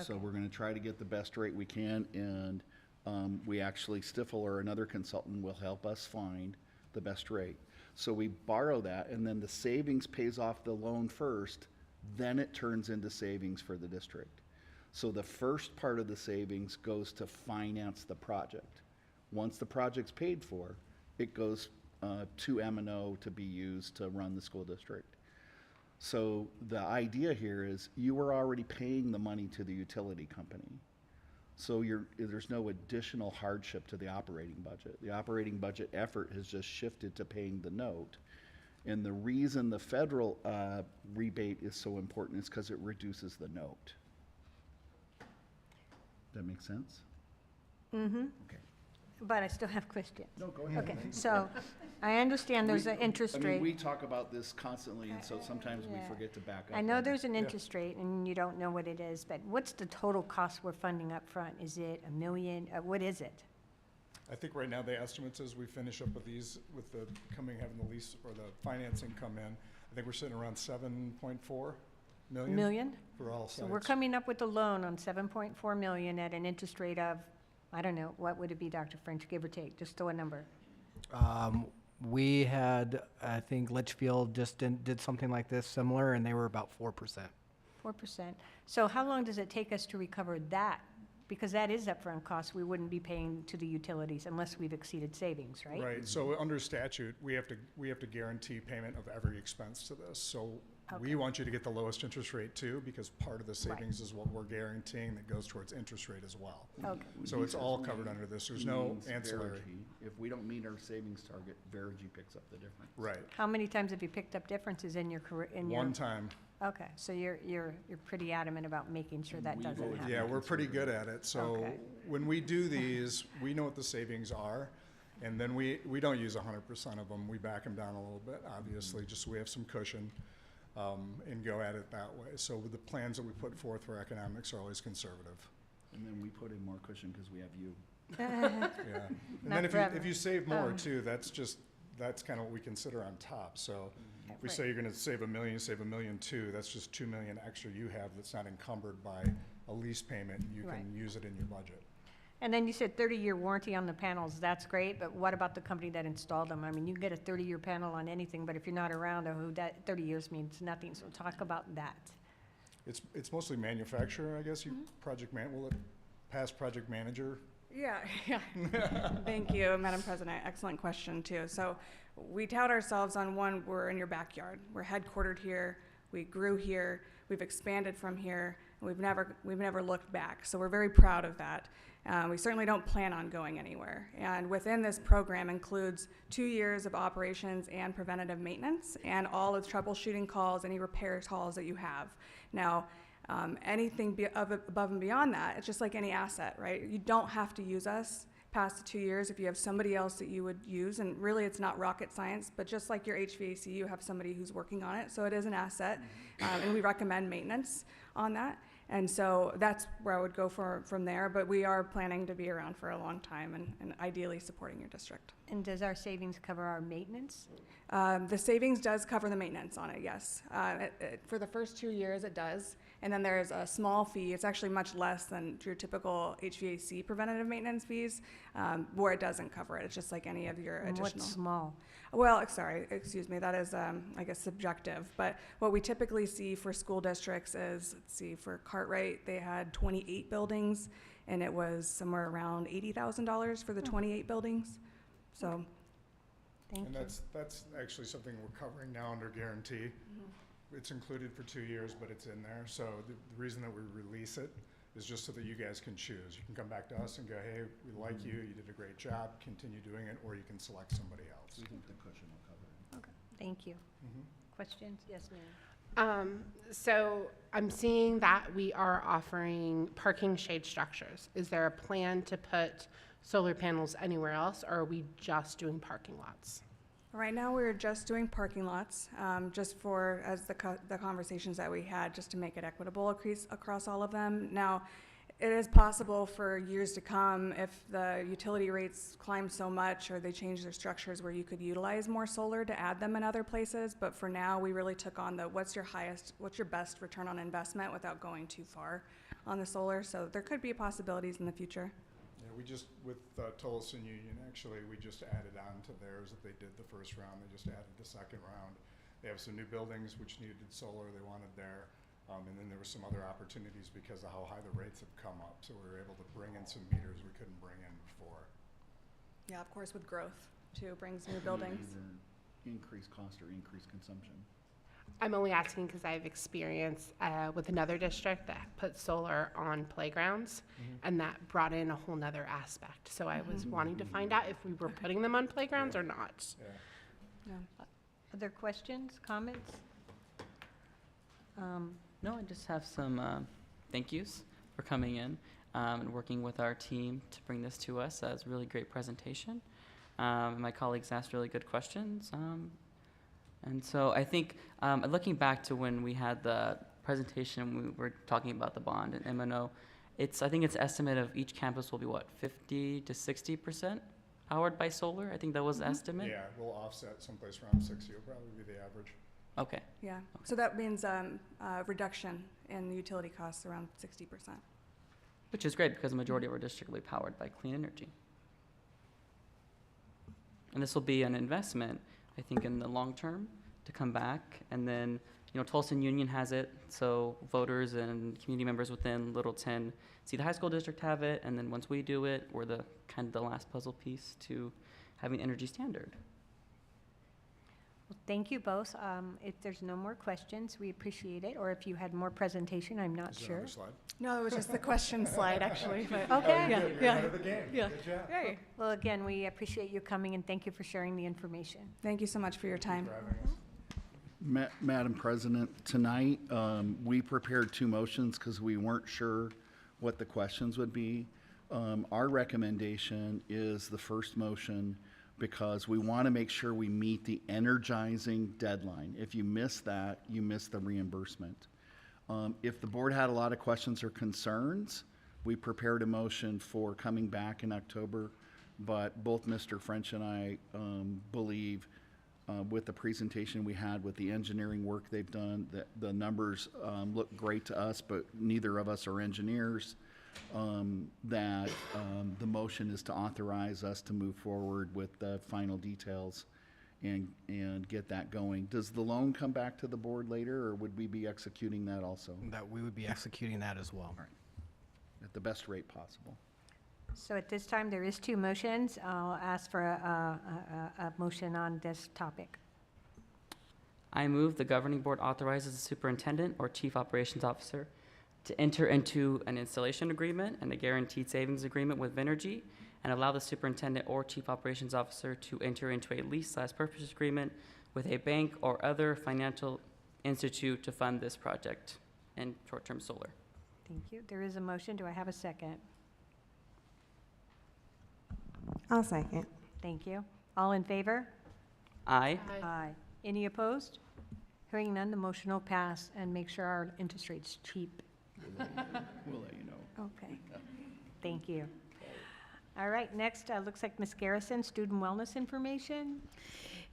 So Okay. we're gonna try to get the best rate we can, and we actually, Stiefel or another consultant will help us find the best rate. So we borrow that, and then the savings pays off the loan first, then it turns into savings for the district. So the first part of the savings goes to finance the project. Once the project's paid for, it goes to M&O to be used to run the school district. So the idea here is you were already paying the money to the utility company. So there's no additional hardship to the operating budget. The operating budget effort has just shifted to paying the note. And the reason the federal rebate is so important is because it reduces the note. That make sense? Mm-hmm. Okay. But I still have questions. No, go ahead. Okay, so I understand there's an interest I mean, rate. we talk about this constantly, and so sometimes we forget to back up. I know and- there's an interest rate, and you don't know what it is, but what's the total cost we're funding up front? Is it $1 million? What is it? I think right now the estimates as we finish up with these, with the having the lease or the financing come in, I think we're sitting around 7.4 million. Million? For all sites. So we're coming up with a loan on 7.4 million at an interest rate of, I don't know, what would it be, Dr. French, give or take? Just throw a number. We had, I think Litchfield just did something like this similar, and they were about 4%. 4%. So how long does it take us to recover that? Because that is upfront cost we wouldn't be paying to the utilities unless we've exceeded savings, right? Right, so under statute, we have to guarantee payment of every expense to this. So we want you to get the lowest interest rate too, because part of the savings is what we're guaranteeing that goes towards interest rate as well. Okay. So it's all covered under this. There's no Means ancillary. Verigy. If we don't meet our savings target, Verigy picks up the difference. Right. How many times have you picked up differences in your career? One time. Okay, so you're pretty adamant about making sure that doesn't happen. Yeah, we're pretty good at it. So Okay. when we do these, we know what the savings are. And then we don't use 100% of them. We back them down a little bit, obviously, just so we have some cushion. And go at it that way. So the plans that we put forth for economics are always conservative. And then we put in more cushion because we have you. Yeah. And Not then forever. if you save more Oh. too, that's kind of what we consider on top. So if we Right. say you're going to save $1 million, save $1.2 million, that's just $2 million extra you have that's not encumbered by a lease payment. You Right. can use it in your budget. And then you said 30-year warranty on the panels, that's great, but what about the company that installed them? I mean, you can get a 30-year panel on anything, but if you're not around, that 30 years means nothing, so talk about that. It's mostly manufacturer, I guess. You will it pass project manager? Yeah. Thank you, Madam President. Excellent question, too. So we tout ourselves on one, we're in your backyard. We're headquartered here. We grew here. We've expanded from here. And we've never looked back. So we're very proud of that. We certainly don't plan on going anywhere. And within this program includes 2 years of operations and preventative maintenance and all of the troubleshooting calls, any repair calls that you have. Now, anything above and beyond that, it's just like any asset, right? You don't have to use us past the 2 years if you have somebody else that you would use, and really it's not rocket science, but just like your HVAC, you have somebody who's working on it, so it is an asset, and we recommend maintenance on that. And so that's where I would go from there, but we are planning to be around for a long time and ideally supporting your district. And does our savings cover our maintenance? The savings does cover the maintenance on it, yes. For the first 2 years, it does. And then there's a small fee. It's actually much less than your typical HVAC preventative maintenance fees, where it doesn't cover it. It's just like any of your additional. What's small? Well, sorry, excuse me. That is, I guess, subjective. But what we typically see for school districts is, let's see, for Cartwright, they had 28 buildings, and it was somewhere around $80,000 for the 28 buildings. So. Thank you. That's actually something we're covering now under guarantee. It's included for 2 years, but it's in there. So the reason that we release it is just so that you guys can choose. You can come back to us and go, hey, we like you, you did a great job, continue doing it, or you can select somebody else. We think the cushion will cover it. Okay, thank you. Questions? Yes, ma'am. So I'm seeing that we are offering parking shade structures. Is there a plan to put solar panels anywhere else, or are we just doing parking lots? Right now, we're just doing parking lots, just for, as the conversations that we had, just to make it equitable across all of them. Now, it is possible for years to come, if the utility rates climb so much or they change their structures, where you could utilize more solar to add them in other places. But for now, we really took on the what's your best return on investment without going too far on the solar. So there could be possibilities in the future. Yeah, we just, with Littleton Union, actually, we just added on to theirs that they did the first round. They just added the second round. They have some new buildings which needed solar they wanted there. And then there were some other opportunities because of how high the rates have come up. So we were able to bring in some meters we couldn't bring in before. Yeah, of course, with growth, too, brings new buildings. Increased cost or increased consumption? I'm only asking because I have experience with another district that put solar on playgrounds, and that brought in a whole nother aspect. So I was wanting to find out if we were putting them on playgrounds or not. Yeah. Other questions, comments? No, I just have some thank yous for coming in and working with our team to bring this to us. It's a really great presentation. My colleagues asked really good questions. And so I think looking back to when we had the presentation, we were talking about the bond and M&O, I think it's estimate of each campus will be what, 50 to 60% powered by solar? I think that was the estimate. Yeah, we'll offset someplace around 60 will probably be the average. Okay. Yeah, so that means reduction in utility costs around 60%. Which is great because the majority of our district will be powered by clean energy. And this will be an investment, I think, in the long term to come back. And then, Littleton Union has it, so voters and community members within Littleton see the high school district have it, and then once we do it, we're the kind of the last puzzle piece to having energy standard. Well, thank you both. If there's no more questions, we appreciate it. Or if you had more presentation, I'm not sure. No, it was just the question slide, actually. But Okay. Yeah. Good job. Great. Well, again, we appreciate you coming and thank you for sharing the information. Thank you so much for your time. Madam President, tonight we prepared 2 motions because we weren't sure what the questions would be. Our recommendation is the first motion because we want to make sure we meet the energizing deadline. If you miss that, you miss the reimbursement. If the board had a lot of questions or concerns, we prepared a motion for coming back in October, but both Mr. French and I believe with the presentation we had with the engineering work they've done, that the numbers look great to us, but neither of us are engineers, that the motion is to authorize us to move forward with the final details and get that going. Does the loan come back to the board later, or would we be executing that also? That we would be executing that as well. All right. At the best rate possible. So at this time, there is two motions. I'll ask for a motion on this topic. I move the governing board authorizes the superintendent or chief operations officer to enter into an installation agreement and a guaranteed savings agreement with Venergy, and allow the superintendent or chief operations officer to enter into a lease/purchase agreement with a bank or other financial institute to fund this project and short-term solar. Thank you. There is a motion. Do I have a second? I'll second. Thank you. All in favor? Aye. Aye. Any opposed? Hearing none, the motion will pass, and make sure our interest rate's cheap. We'll let you know. Okay. Thank you. All right, next, looks like Ms. Garrison, student wellness information.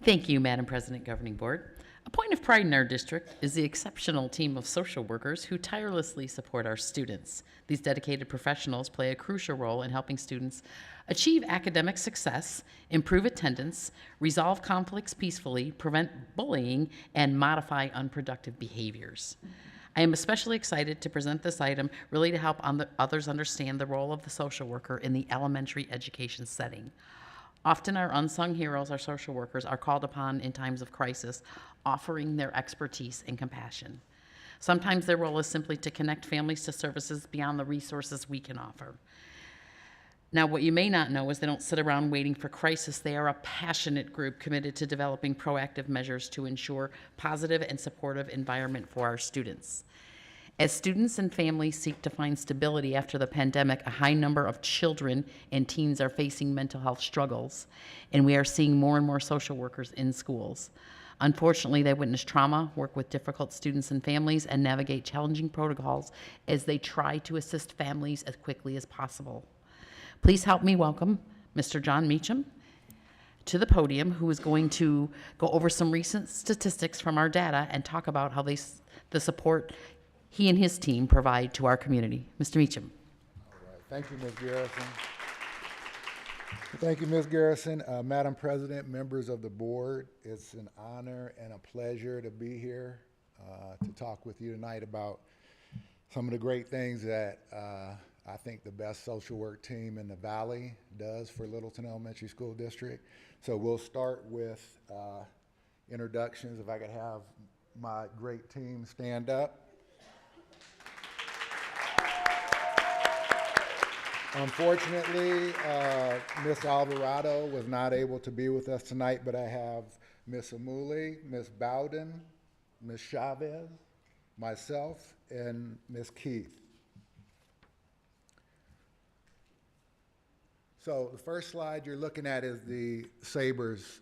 Thank you, Madam President, Governing Board. A point of pride in our district is the exceptional team of social workers who tirelessly support our students. These dedicated professionals play a crucial role in helping students achieve academic success, improve attendance, resolve conflicts peacefully, prevent bullying, and modify unproductive behaviors. I am especially excited to present this item really to help others understand the role of the social worker in the elementary education setting. Often our unsung heroes, our social workers, are called upon in times of crisis, offering their expertise and compassion. Sometimes their role is simply to connect families to services beyond the resources we can offer. Now, what you may not know is they don't sit around waiting for crisis. They are a passionate group committed to developing proactive measures to ensure positive and supportive environment for our students. As students and families seek to find stability after the pandemic, a high number of children and teens are facing mental health struggles, and we are seeing more and more social workers in schools. Unfortunately, they witness trauma, work with difficult students and families, and navigate challenging protocols as they try to assist families as quickly as possible. Please help me welcome Mr. John Meacham to the podium, who is going to go over some recent statistics from our data and talk about how the support he and his team provide to our community. Mr. Meacham. All right. Thank you, Ms. Garrison. Thank you, Ms. Garrison. Madam President, members of the board, it's an honor and a pleasure to be here to talk with you tonight about some of the great things that I think the best social work team in the Valley does for Littleton Elementary School District. So we'll start with introductions. If I could have my great team stand up. Unfortunately, Ms. Alvarado was not able to be with us tonight, but I have Ms. Amuli, Ms. Bowden, Ms. Chavez, myself, and Ms. Keith. So the first slide you're looking at is the SABRS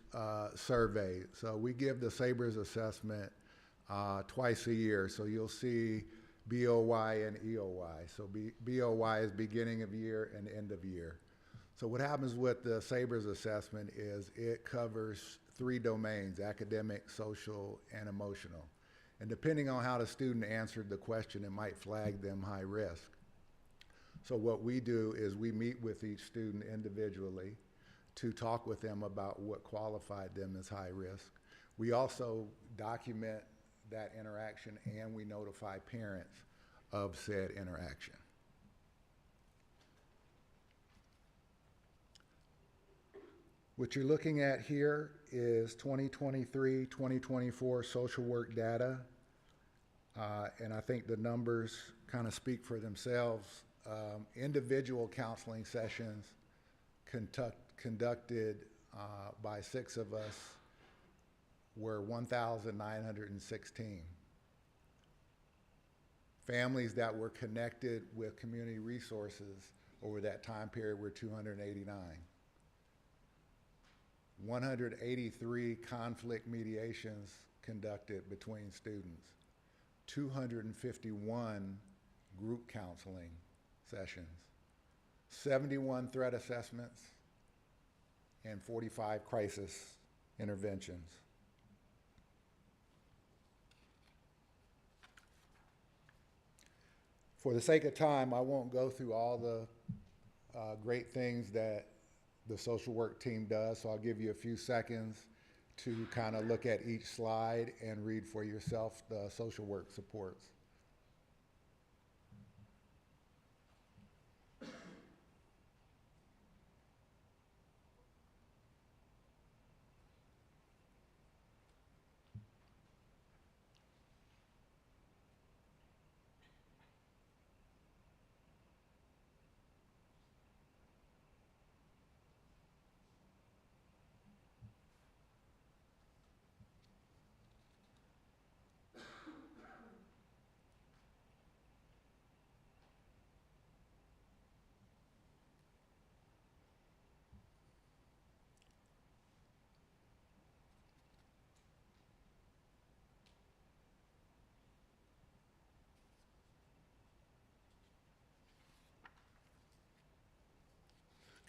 survey. So we give the SABRS assessment twice a year. So you'll see BOY and EOY. So BOY is beginning of year and end of year. So what happens with the SABRS assessment is it covers 3 domains: academic, social, and emotional. And depending on how the student answered the question, it might flag them high risk. So what we do is we meet with each student individually to talk with them about what qualified them as high risk. We also document that interaction, and we notify parents of said interaction. What you're looking at here is 2023-2024 social work data, and I think the numbers kind of speak for themselves. Individual counseling sessions conducted by 6 of us were 1,916. Families that were connected with community resources over that time period were 289. 183 conflict mediations conducted between students. 251 group counseling sessions. 71 threat assessments, and 45 crisis interventions. For the sake of time, I won't go through all the great things that the social work team does, so I'll give you a few seconds to kind of look at each slide and read for yourself the social work supports.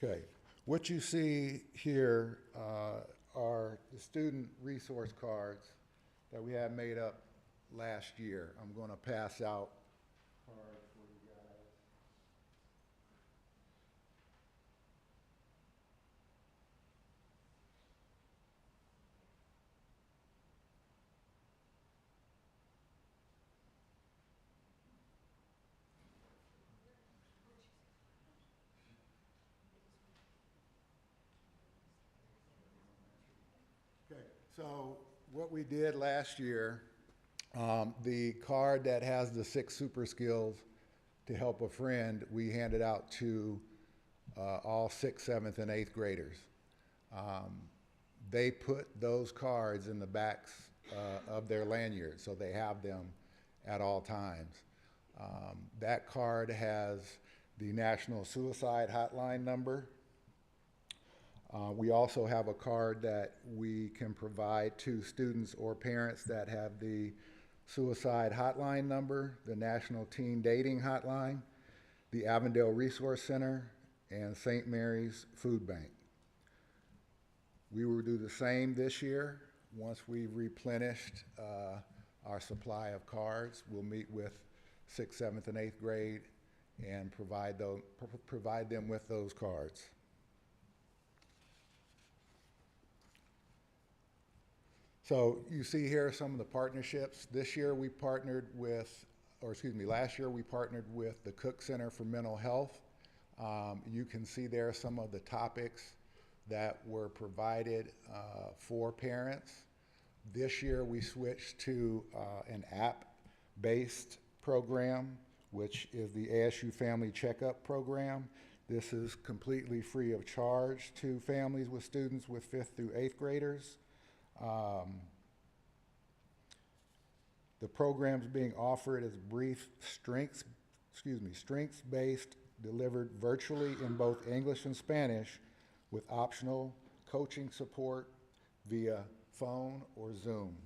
Okay, what you see here are the student resource cards that we had made up last year. I'm going to pass out cards for you guys. Okay, so what we did last year, the card that has the 6 super skills to help a friend, we handed out to all 6th, 7th, and 8th graders. They put those cards in the backs of their lanyard, so they have them at all times. That card has the National Suicide Hotline number. We also have a card that we can provide to students or parents that have the Suicide Hotline number, the National Teen Dating Hotline, the Avondale Resource Center, and St. Mary's Food Bank. We will do the same this year. Once we've replenished our supply of cards, we'll meet with 6th, 7th, and 8th grade and provide them with those cards. So you see here some of the partnerships. This year we partnered with, last year we partnered with the Cook Center for Mental Health. You can see there some of the topics that were provided for parents. This year we switched to an app-based program, which is the ASU Family Checkup Program. This is completely free of charge to families with students with 5th through 8th graders. The program's being offered as brief strengths-based, delivered virtually in both English and Spanish, with optional coaching support via phone or Zoom.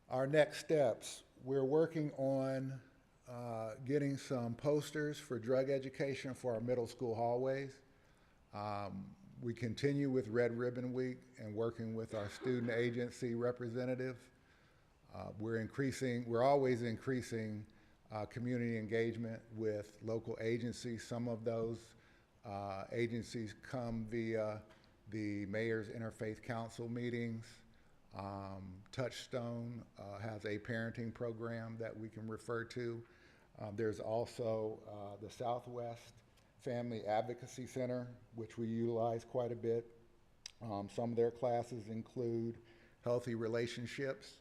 Our next steps, we're working on getting some posters for drug education for our middle school hallways. We continue with Red Ribbon Week and working with our student agency representative. We're always increasing community engagement with local agencies. Some of those agencies come via the Mayor's Interfaith Council meetings. Touchstone has a parenting program that we can refer to. There's also the Southwest Family Advocacy Center, which we utilize quite a bit. Some of their classes include healthy relationships,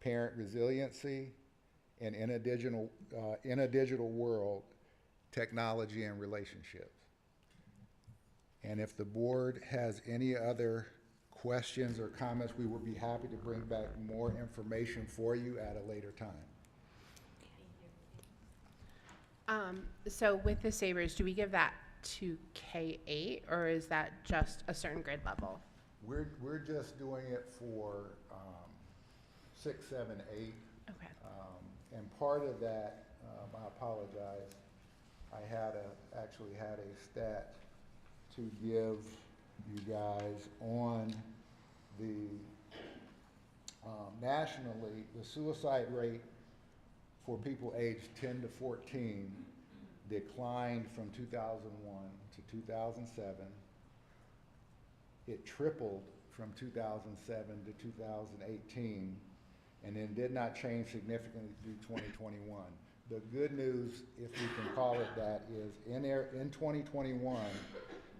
parent resiliency, and in a digital world, technology and relationships. And if the board has any other questions or comments, we would be happy to bring back more information for you at a later time. So with the Sabres, do we give that to K-8, or is that just a certain grade level? We're just doing it for 6, 7, 8. Okay. And part of that, I apologize, I actually had a stat to give you guys on the nationally, the suicide rate for people aged 10 to 14, declined from 2001 to 2007. It tripled from 2007 to 2018, and then did not change significantly through 2021. The good news, if we can call it that, is in 2021,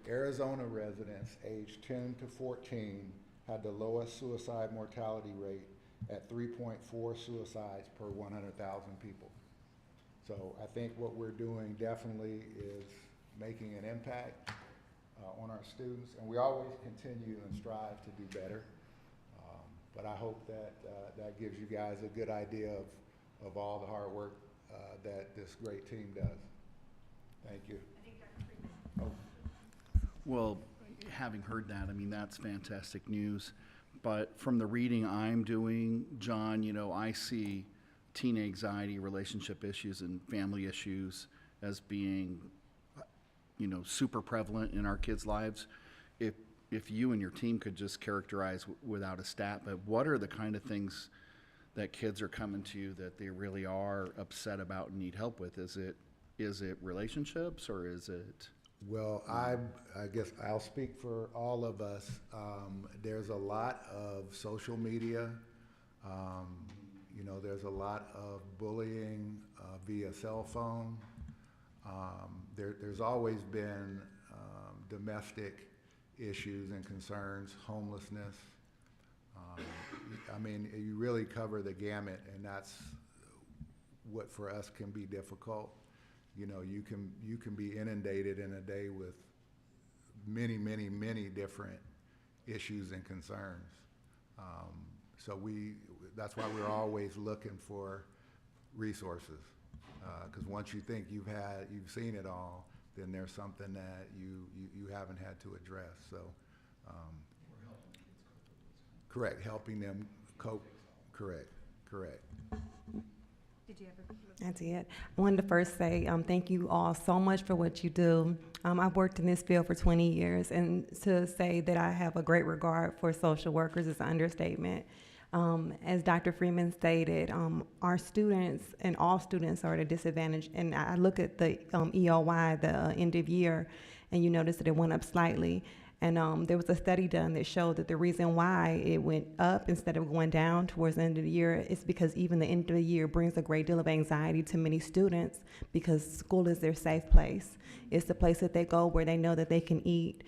Arizona residents aged 10 to 14 had the lowest suicide mortality rate at 3.4 suicides per 100,000 people. So I think what we're doing definitely is making an impact on our students, and we always continue and strive to do better. But I hope that that gives you guys a good idea of all the hard work that this great team does. Thank you. Oh. Well, having heard that, I mean, that's fantastic news. But from the reading I'm doing, John, you know, I see teen anxiety, relationship issues, and family issues as being, you know, super prevalent in our kids' lives. If you and your team could just characterize without a stat, but what are the kind of things that kids are coming to you that they really are upset about and need help with? Is it relationships, or is it? Well, I guess I'll speak for all of us. There's a lot of social media. You know, there's a lot of bullying via cell phone. There's always been domestic issues and concerns, homelessness. I mean, you really cover the gamut, and that's what for us can be difficult. You know, you can be inundated in a day with many, many, many different issues and concerns. So that's why we're always looking for resources. Because once you think you've seen it all, then there's something that you haven't had to address. So, correct, helping them cope. Correct. Did you ever? I did. I wanted to first say thank you all so much for what you do. I've worked in this field for 20 years, and to say that I have a great regard for social workers is an understatement. As Dr. Freeman stated, our students and all students are at a disadvantage. And I look at the EOY, the end of year, and you notice that it went up slightly. And there was a study done that showed that the reason why it went up instead of going down towards the end of the year is because even the end of the year brings a great deal of anxiety to many students, because school is their safe place. It's the place that they go where they know that they can eat.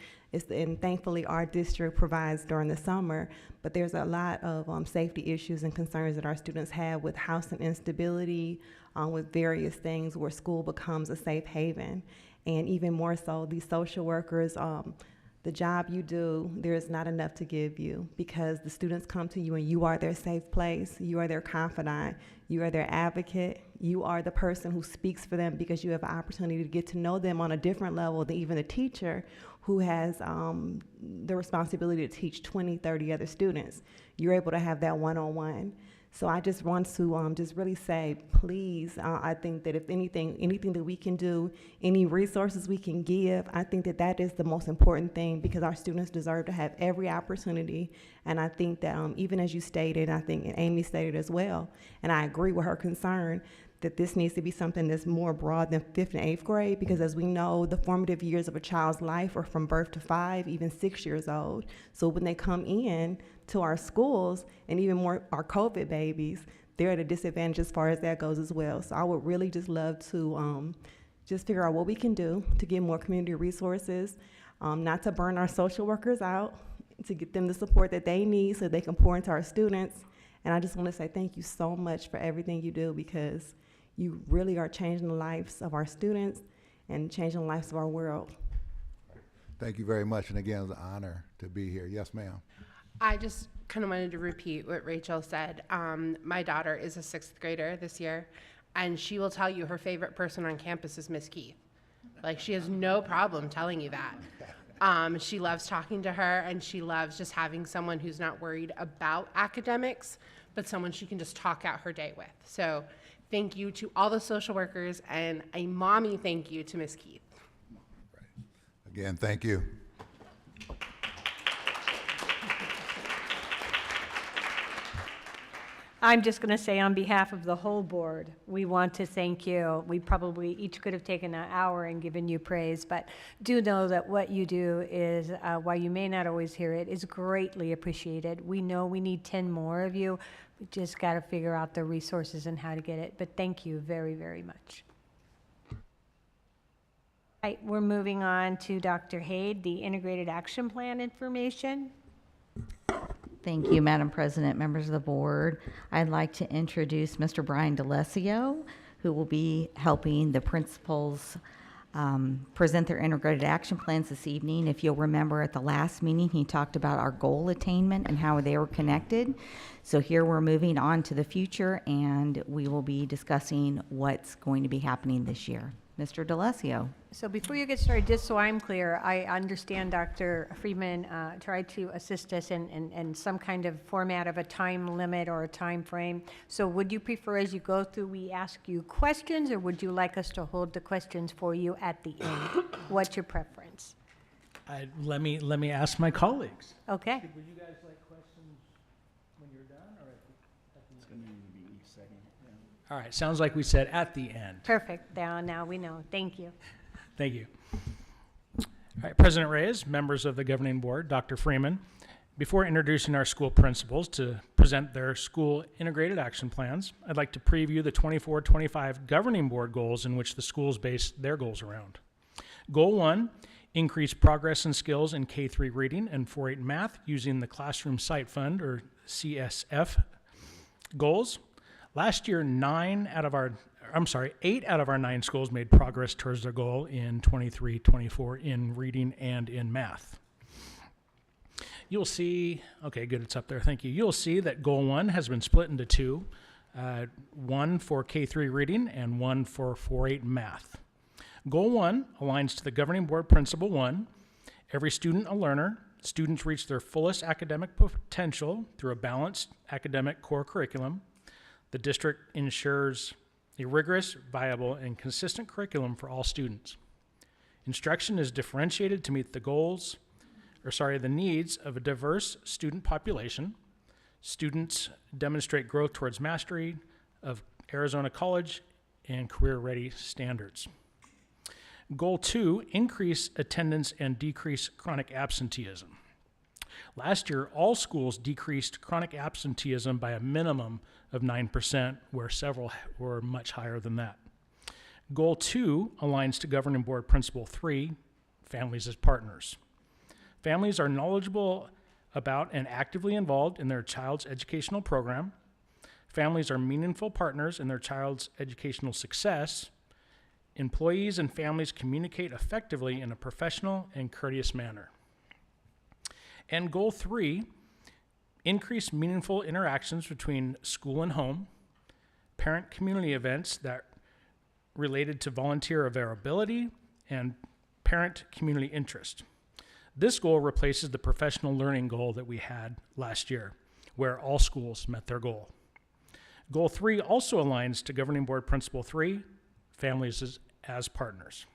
And thankfully our district provides during the summer, but there's a lot of safety issues and concerns that our students have with housing instability, with various things where school becomes a safe haven. And even more so, these social workers, the job you do, there is not enough to give you, because the students come to you and you are their safe place, you are their confidant, you are their advocate, you are the person who speaks for them, because you have an opportunity to get to know them on a different level than even the teacher who has the responsibility to teach 20, 30 other students. You're able to have that one-on-one. So I just want to just really say, please, I think that if anything that we can do, any resources we can give, I think that that is the most important thing, because our students deserve to have every opportunity. And I think that even as you stated, I think and Amy stated as well, and I agree with her concern, that this needs to be something that's more broad than 5th and 8th grade, because as we know, the formative years of a child's life are from birth to 5, even 6 years old. So when they come in to our schools, and even more our COVID babies, they're at a disadvantage as far as that goes as well. So I would really just love to just figure out what we can do to get more community resources, not to burn our social workers out, to get them the support that they need so they can pour into our students. And I just want to say thank you so much for everything you do, because you really are changing the lives of our students and changing the lives of our world. Thank you very much, and again, it's an honor to be here. Yes, ma'am. I just kind of wanted to repeat what Rachel said. My daughter is a 6th grader this year, and she will tell you her favorite person on campus is Miss Keith. Like, she has no problem telling you that. She loves talking to her, and she loves just having someone who's not worried about academics, but someone she can just talk out her day with. So thank you to all the social workers, and a mommy thank you to Miss Keith. Again, thank you. I'm just going to say on behalf of the whole board, we want to thank you. We probably each could have taken an hour and given you praise, but do know that what you do is, while you may not always hear it, is greatly appreciated. We know we need 10 more of you. We just got to figure out the resources and how to get it, but thank you very, very much. All right, we're moving on to Dr. Haid, the Integrated Action Plan information. Thank you, Madam President, members of the board. I'd like to introduce Mr. Brian DeLesio, who will be helping the principals present their integrated action plans this evening. If you'll remember at the last meeting, he talked about our goal attainment and how they were connected. So here we're moving on to the future, and we will be discussing what's going to be happening this year. Mr. DeLesio. So before you get started, just so I'm clear, I understand Dr. Friedman tried to assist us in some kind of format of a time limit or a time frame. So would you prefer as you go through, we ask you questions, or would you like us to hold the questions for you at the end? What's your preference? Let me ask my colleagues. Okay. Would you guys like questions when you're done, or at the It's going to need to be each second. Yeah. All right, sounds like we said at the end. Perfect. Now we know. Thank you. Thank you. All right, President Reyes, members of the governing board, Dr. Freeman, before introducing our school principals to present their school integrated action plans, I'd like to preview the 24-25 governing board goals in which the schools base their goals around. Goal 1, increase progress and skills in K-3 reading and 4-8 math using the Classroom Site Fund, or CSF, goals. Last year, 8 out of our 9 schools made progress towards their goal in 23-24 in reading and in math. You'll see, okay, good, it's up there, thank you. You'll see that goal 1 has been split into 2, 1 for K-3 reading and 1 for 4-8 math. Goal 1 aligns to the governing board principle 1, every student a learner. Students reach their fullest academic potential through a balanced academic core curriculum. The district ensures a rigorous, viable, and consistent curriculum for all students. Instruction is differentiated to meet the needs of a diverse student population. Students demonstrate growth towards mastery of Arizona College and career-ready standards. Goal 2, increase attendance and decrease chronic absenteeism. Last year, all schools decreased chronic absenteeism by a minimum of 9%, where several were much higher than that. Goal 2 aligns to governing board principle 3, families as partners. Families are knowledgeable about and actively involved in their child's educational program. Families are meaningful partners in their child's educational success. Employees and families communicate effectively in a professional and courteous manner. And goal 3, increase meaningful interactions between school and home, parent community events that related to volunteer availability, and parent community interest. This goal replaces the professional learning goal that we had last year, where all schools met their goal. Goal 3 also aligns to governing board principle 3, families as partners.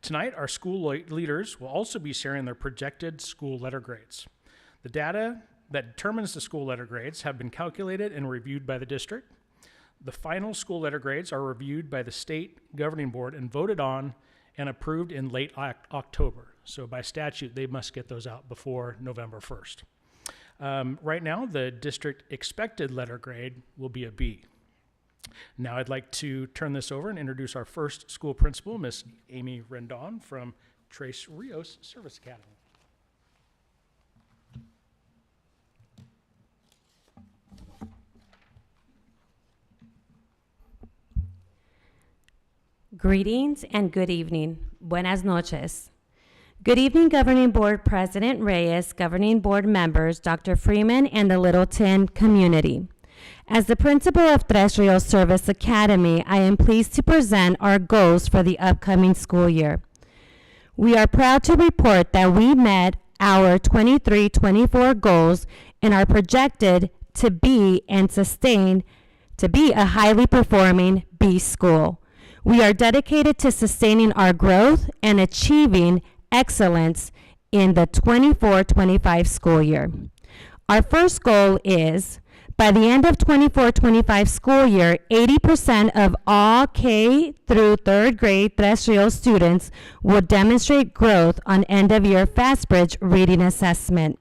Tonight, our school leaders will also be sharing their projected school letter grades. The data that determines the school letter grades have been calculated and reviewed by the district. The final school letter grades are reviewed by the state governing board and voted on and approved in late October. So by statute, they must get those out before November 1st. Right now, the district expected letter grade will be a B. Now I'd like to turn this over and introduce our first school principal, Miss Amy Rendon from Tres Rios Service Academy. Greetings and good evening. Buenas noches. Good evening, Governing Board President Reyes, Governing Board members, Dr. Freeman, and the Littleton community. As the principal of Tres Rios Service Academy, I am pleased to present our goals for the upcoming school year. We are proud to report that we met our 23-24 goals and are projected to be and sustain to be a highly performing B school. We are dedicated to sustaining our growth and achieving excellence in the 24-25 school year. Our first goal is By the end of 24-25 school year, 80% of all K through third grade terrestrial students will demonstrate growth on end-of-year FastBridge reading assessment.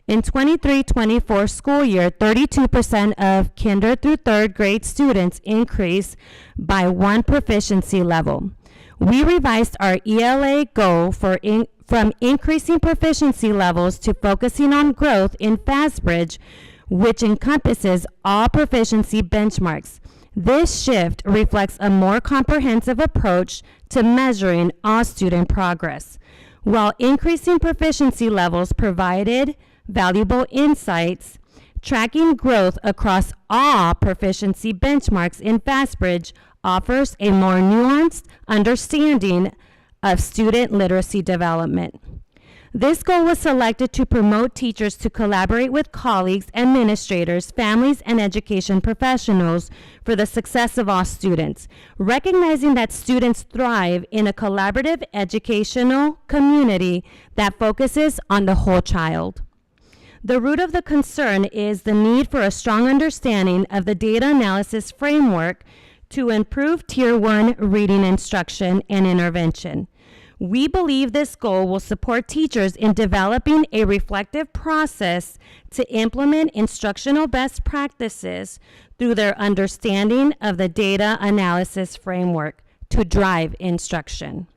In 23-24 school year, 32% of kinder through third grade students increased by 1 proficiency level. We revised our ELA goal from increasing proficiency levels to focusing on growth in FastBridge, which encompasses all proficiency benchmarks. This shift reflects a more comprehensive approach to measuring all student progress. While increasing proficiency levels provided valuable insights, tracking growth across all proficiency benchmarks in FastBridge offers a more nuanced understanding of student literacy development. This goal was selected to promote teachers to collaborate with colleagues, administrators, families, and education professionals for the success of all students, recognizing that students thrive in a collaborative educational community that focuses on the whole child. The root of the concern is the need for a strong understanding of the data analysis framework to improve Tier 1 reading instruction and intervention. We believe this goal will support teachers in developing a reflective process to implement instructional best practices through their understanding of the data analysis framework to drive instruction.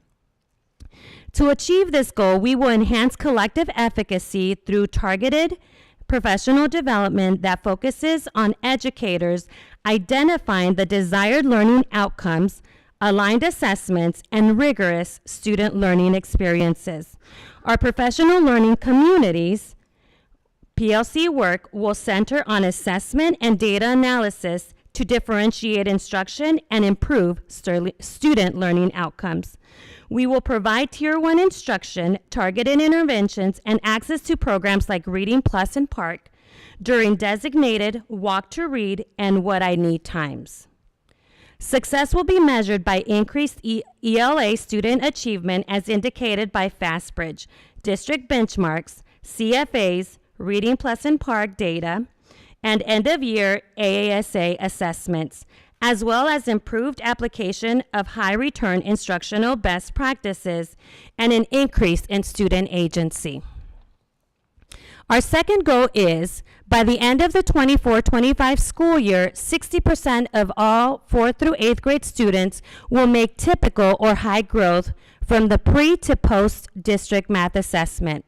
To achieve this goal, we will enhance collective efficacy through targeted professional development that focuses on educators identifying the desired learning outcomes, aligned assessments, and rigorous student learning experiences. Our professional learning communities, PLC work, will center on assessment and data analysis to differentiate instruction and improve student learning outcomes. We will provide Tier 1 instruction, targeted interventions, and access to programs like Reading Plus and Park during designated Walk to Read and What I Need times. Success will be measured by increased ELA student achievement as indicated by FastBridge, district benchmarks, CFAs, Reading Plus and Park data, and end-of-year AASA assessments, as well as improved application of high-return instructional best practices and an increase in student agency. Our second goal is, by the end of the 24-25 school year, 60% of all 4th through 8th grade students will make typical or high growth from the pre to post district math assessment.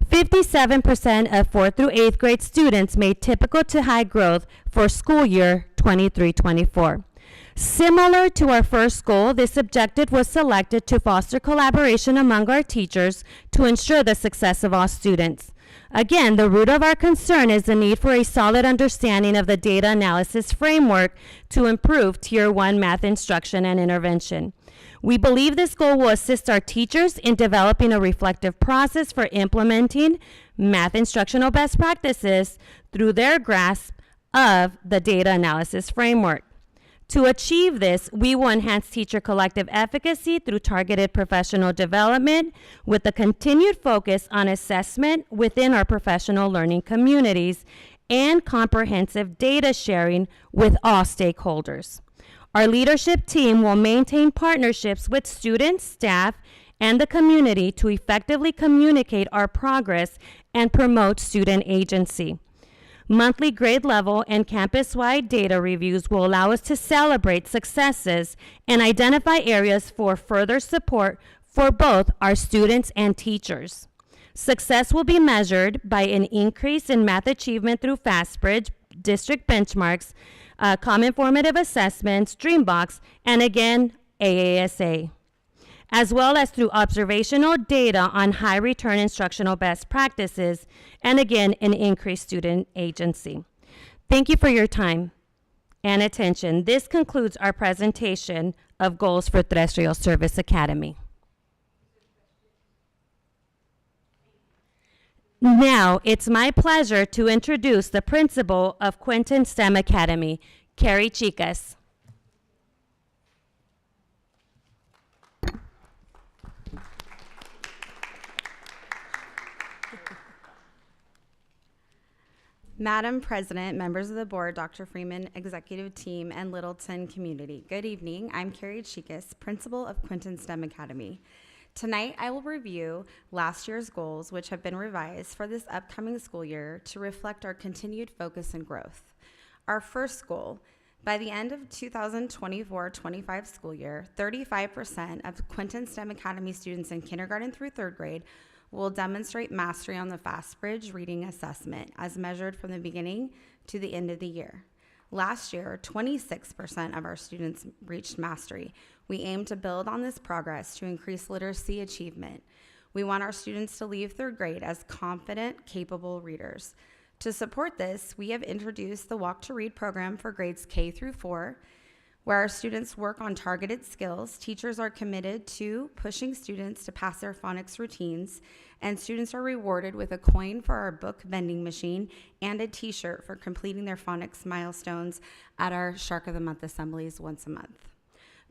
57% of 4th through 8th grade students made typical to high growth for school year 23-24. Similar to our first goal, this objective was selected to foster collaboration among our teachers to ensure the success of all students. Again, the root of our concern is the need for a solid understanding of the data analysis framework to improve Tier 1 math instruction and intervention. We believe this goal will assist our teachers in developing a reflective process for implementing math instructional best practices through their grasp of the data analysis framework. To achieve this, we will enhance teacher collective efficacy through targeted professional development with a continued focus on assessment within our professional learning communities and comprehensive data sharing with all stakeholders. Our leadership team will maintain partnerships with students, staff, and the community to effectively communicate our progress and promote student agency. Monthly grade level and campus-wide data reviews will allow us to celebrate successes and identify areas for further support for both our students and teachers. Success will be measured by an increase in math achievement through FastBridge, district benchmarks, common formative assessments, Dreambox, and again, AASA, as well as through observational data on high return instructional best practices, and again, an increased student agency. Thank you for your time and attention. This concludes our presentation of goals for Terrestrial Service Academy. Now, it's my pleasure to introduce the principal of Quinton STEM Academy, Carrie Chicas. Madam President, members of the board, Dr. Freeman, executive team, and Littleton community, good evening. I'm Carrie Chikas, principal of Quinton STEM Academy. Tonight, I will review last year's goals, which have been revised for this upcoming school year to reflect our continued focus and growth. Our first goal, by the end of 2024-25 school year, 35% of Quinton STEM Academy students in kindergarten through third grade will demonstrate mastery on the FastBridge reading assessment as measured from the beginning to the end of the year. Last year, 26% of our students reached mastery. We aim to build on this progress to increase literacy achievement. We want our students to leave third grade as confident, capable readers. To support this, we have introduced the Walk to Read program for grades K through 4, where our students work on targeted skills. Teachers are committed to pushing students to pass their phonics routines, and students are rewarded with a coin for our book vending machine and a t-shirt for completing their phonics milestones at our Shark of the Month assemblies once a month.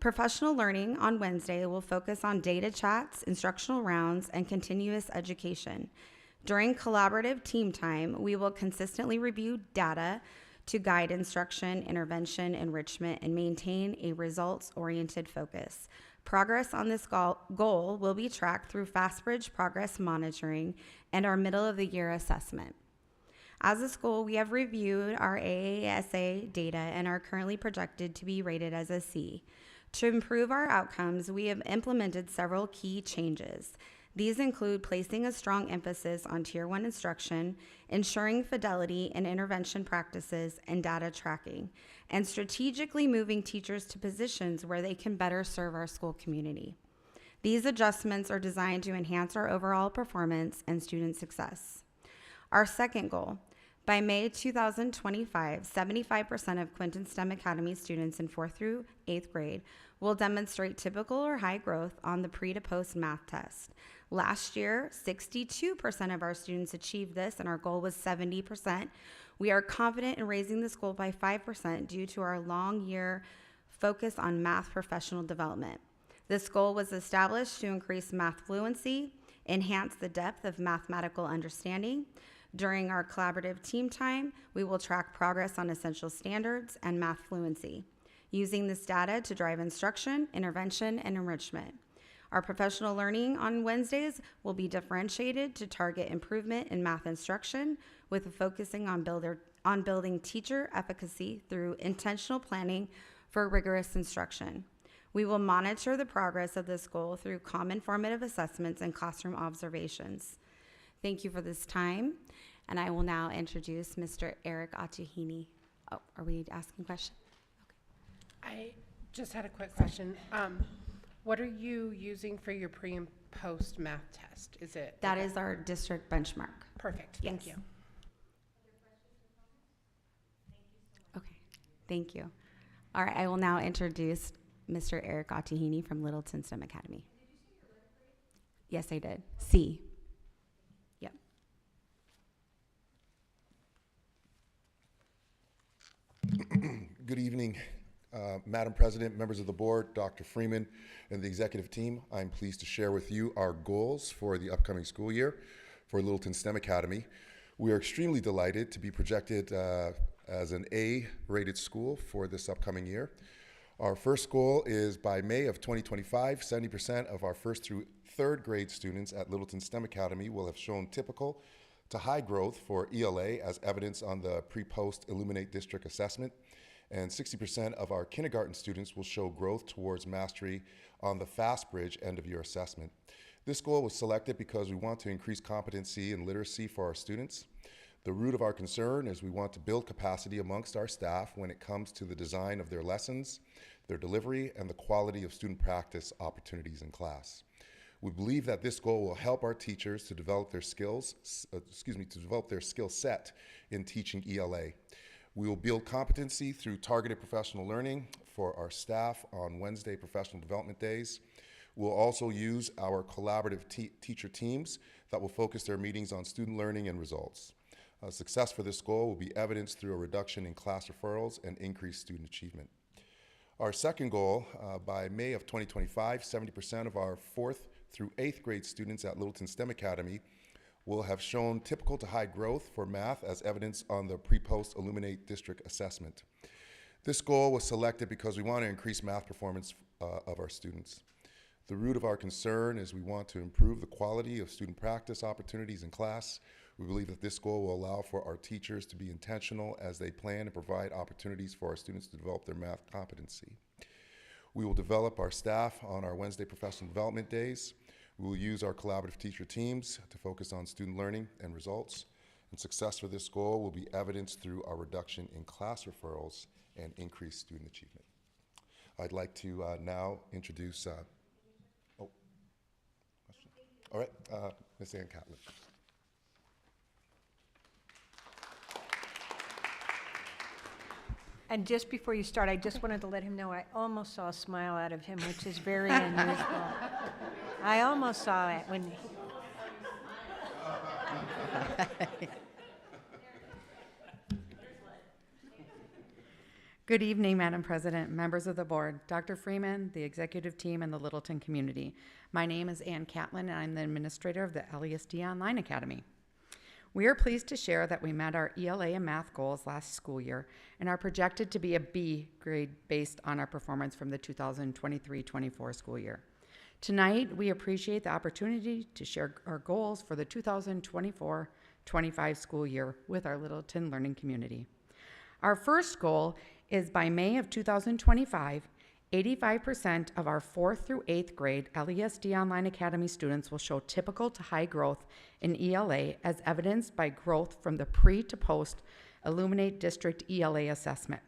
Professional learning on Wednesday will focus on data chats, instructional rounds, and continuous education. During collaborative team time, we will consistently review data to guide instruction, intervention, enrichment, and maintain a results-oriented focus. Progress on this goal will be tracked through FastBridge progress monitoring and our middle-of-the-year assessment. As a school, we have reviewed our AASA data and are currently projected to be rated as a C. To improve our outcomes, we have implemented several key changes. These include placing a strong emphasis on Tier 1 instruction, ensuring fidelity in intervention practices and data tracking, and strategically moving teachers to positions where they can better serve our school community. These adjustments are designed to enhance our overall performance and student success. Our second goal, by May 2025, 75% of Quinton STEM Academy students in 4th through 8th grade will demonstrate typical or high growth on the pre to post math test. Last year, 62% of our students achieved this, and our goal was 70%. We are confident in raising this goal by 5% due to our long year focus on math professional development. This goal was established to increase math fluency, enhance the depth of mathematical understanding. During our collaborative team time, we will track progress on essential standards and math fluency, using this data to drive instruction, intervention, and enrichment. Our professional learning on Wednesdays will be differentiated to target improvement in math instruction with focusing on building teacher efficacy through intentional planning for rigorous instruction. We will monitor the progress of this goal through common formative assessments and classroom observations. Thank you for this time, and I will now introduce Mr. Eric Atuhini. Oh, are we asking questions? Okay. I just had a quick question. What are you using for your pre and post math test? Is it? That is our district benchmark. Perfect. Yes. Thank you. Okay, thank you. All right, I will now introduce Mr. Eric Atuhini from Littleton STEM Academy. Yes, I did. C. Yep. Good evening, Madam President, members of the board, Dr. Freeman, and the executive team. I'm pleased to share with you our goals for the upcoming school year for Littleton STEM Academy. We are extremely delighted to be projected as an A-rated school for this upcoming year. Our first goal is by May of 2025, 70% of our 1st through 3rd grade students at Littleton STEM Academy will have shown typical to high growth for ELA as evidenced on the pre-post Illuminate District Assessment, and 60% of our kindergarten students will show growth towards mastery on the FastBridge end-of-year assessment. This goal was selected because we want to increase competency and literacy for our students. The root of our concern is we want to build capacity amongst our staff when it comes to the design of their lessons, their delivery, and the quality of student practice opportunities in class. We believe that this goal will help our teachers to develop their skill set in teaching ELA. We will build competency through targeted professional learning for our staff on Wednesday professional development days. We'll also use our collaborative teacher teams that will focus their meetings on student learning and results. Success for this goal will be evidenced through a reduction in class referrals and increased student achievement. Our second goal, by May of 2025, 70% of our 4th through 8th grade students at Littleton STEM Academy will have shown typical to high growth for math as evidenced on the pre-post Illuminate district assessment. This goal was selected because we want to increase math performance of our students. The root of our concern is we want to improve the quality of student practice opportunities in class. We believe that this goal will allow for our teachers to be intentional as they plan and provide opportunities for our students to develop their math competency. We will develop our staff on our Wednesday professional development days. We will use our collaborative teacher teams to focus on student learning and results. And success for this goal will be evidenced through our reduction in class referrals and increased student achievement. I'd like to now introduce, all right, Ms. Ann Catlin. And just before you start, I just wanted to let him know I almost saw a smile out of him, which is very unusual. I almost saw it when he... Good evening, Madam President, members of the board, Dr. Freeman, the executive team, and the Littleton community. My name is Ann Catlin, and I'm the administrator of the LESD Online Academy. We are pleased to share that we met our ELA and math goals last school year and are projected to be a B grade based on our performance from the 2023-24 school year. Tonight, we appreciate the opportunity to share our goals for the 2024-25 school year with our Littleton learning community. Our first goal is by May of 2025, 85% of our 4th through 8th grade LESD Online Academy students will show typical to high growth in ELA as evidenced by growth from the pre to post Illuminate District ELA assessment.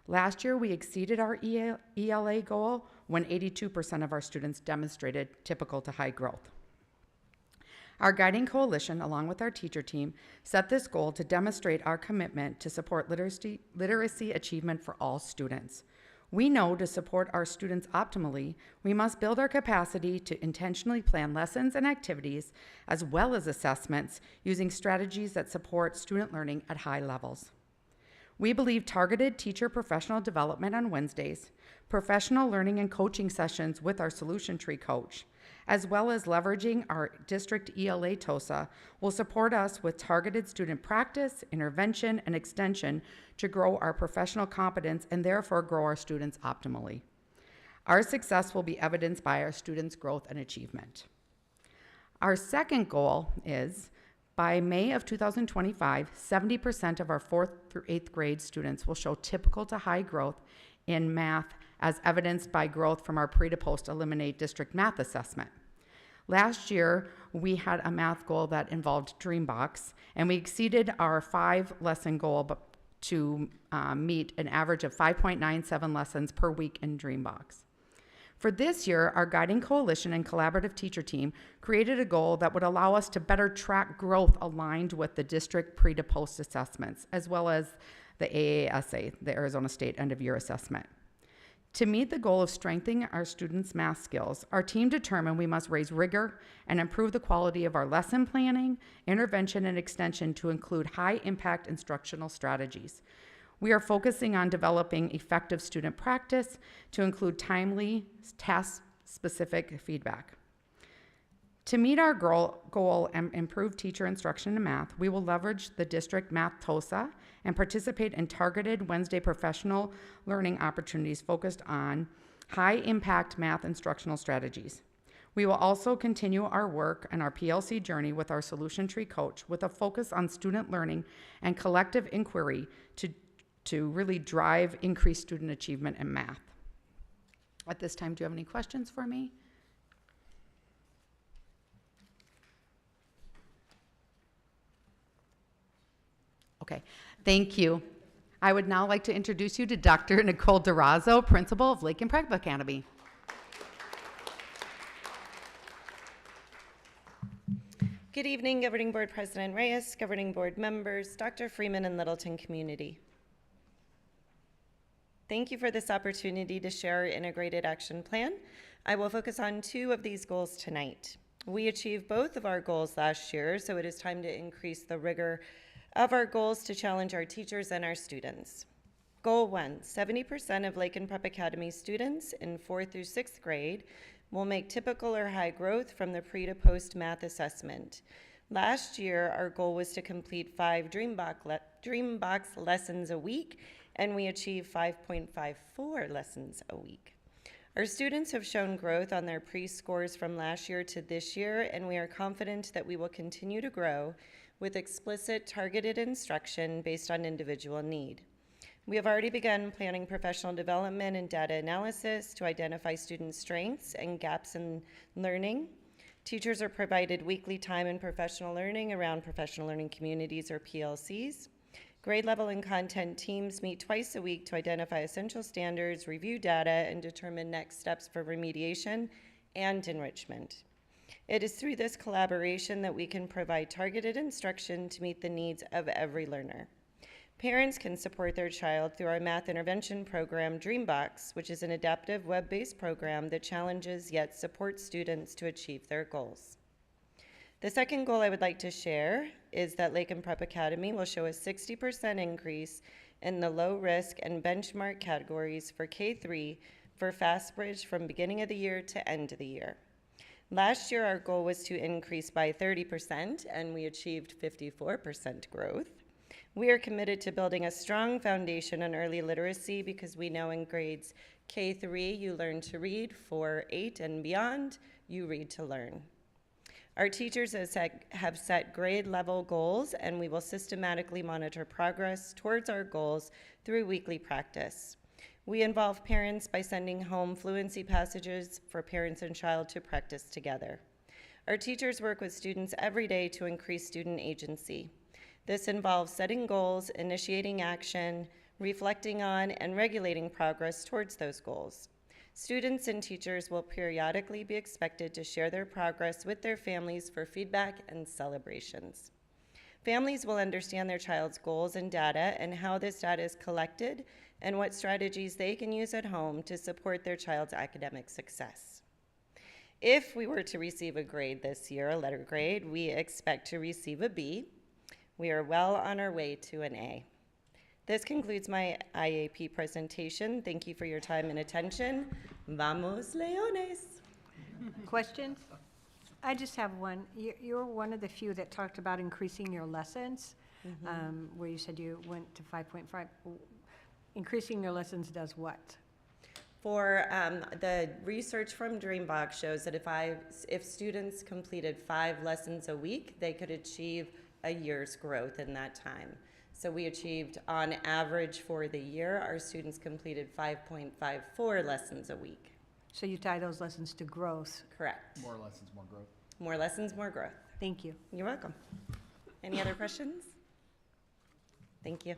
Last year, we exceeded our ELA goal when 82% of our students demonstrated typical to high growth. Our guiding coalition, along with our teacher team, set this goal to demonstrate our commitment to support literacy achievement for all students. We know to support our students optimally, we must build our capacity to intentionally plan lessons and activities, as well as assessments, using strategies that support student learning at high levels. We believe targeted teacher professional development on Wednesdays, professional learning and coaching sessions with our solution tree coach, as well as leveraging our district ELA TOSA will support us with targeted student practice, intervention, and extension to grow our professional competence and therefore grow our students optimally. Our success will be evidenced by our students' growth and achievement. Our second goal is by May of 2025, 70% of our 4th through 8th grade students will show typical to high growth in math as evidenced by growth from our pre to post Eliminate District math assessment. Last year, we had a math goal that involved Dreambox, and we exceeded our 5-lesson goal to meet an average of 5.97 lessons per week in Dreambox. For this year, our guiding coalition and collaborative teacher team created a goal that would allow us to better track growth aligned with the district pre to post assessments, as well as the AASA, the Arizona State End of Year Assessment. To meet the goal of strengthening our students' math skills, our team determined we must raise rigor and improve the quality of our lesson planning, intervention, and extension to include high-impact instructional strategies. We are focusing on developing effective student practice to include timely, task-specific feedback. To meet our goal and improve teacher instruction in math, we will leverage the district math TOSA and participate in targeted Wednesday professional learning opportunities focused on high-impact math instructional strategies. We will also continue our work and our PLC journey with our solution tree coach with a focus on student learning and collective inquiry to really drive increased student achievement in math. At this time, do you have any questions for me? Okay, thank you. I would now like to introduce you to Dr. Nicole Durazo, Principal of Lake and Prep Academy. Good evening, Governing Board President Reyes, Governing Board members, Dr. Freeman, and Littleton community. Thank you for this opportunity to share our integrated action plan. I will focus on 2 of these goals tonight. We achieved both of our goals last year, so it is time to increase the rigor of our goals to challenge our teachers and our students. Goal 1, 70% of Lake and Prep Academy students in 4th through 6th grade will make typical or high growth from the pre to post math assessment. Last year, our goal was to complete 5 Dreambox lessons a week, and we achieved 5.54 lessons a week. Our students have shown growth on their pre-scores from last year to this year, and we are confident that we will continue to grow with explicit targeted instruction based on individual need. We have already begun planning professional development and data analysis to identify student strengths and gaps in learning. Teachers are provided weekly time in professional learning around professional learning communities or PLCs. Grade level and content teams meet twice a week to identify essential standards, review data, and determine next steps for remediation and enrichment. It is through this collaboration that we can provide targeted instruction to meet the needs of every learner. Parents can support their child through our math intervention program, Dreambox, which is an adaptive web-based program that challenges yet supports students to achieve their goals. The second goal I would like to share is that Lake and Prep Academy will show a 60% increase in the low risk and benchmark categories for K-3 for FastBridge from beginning of the year to end of the year. Last year, our goal was to increase by 30%, and we achieved 54% growth. We are committed to building a strong foundation on early literacy because we know in grades K-3, you learn to read, 4, 8, and beyond, you read to learn. Our teachers have set grade level goals, and we will systematically monitor progress towards our goals through weekly practice. We involve parents by sending home fluency passages for parents and child to practice together. Our teachers work with students every day to increase student agency. This involves setting goals, initiating action, reflecting on, and regulating progress towards those goals. Students and teachers will periodically be expected to share their progress with their families for feedback and celebrations. Families will understand their child's goals and data and how this data is collected and what strategies they can use at home to support their child's academic success. If we were to receive a grade this year, a letter grade, we expect to receive a B. We are well on our way to an A. This concludes my IAP presentation. Thank you for your time and attention. Vamos, Leones! Questions? I just have one. You're one of the few that talked about increasing your lessons, where you said you went to 5.5. Increasing your lessons does what? For the research from Dreambox shows that if students completed 5 lessons a week, they could achieve a year's growth in that time. So we achieved, on average for the year, our students completed 5.54 lessons a week. So you tie those lessons to growth? Correct. More lessons, more growth. More lessons, more growth. Thank you. You're welcome. Any other questions? Thank you.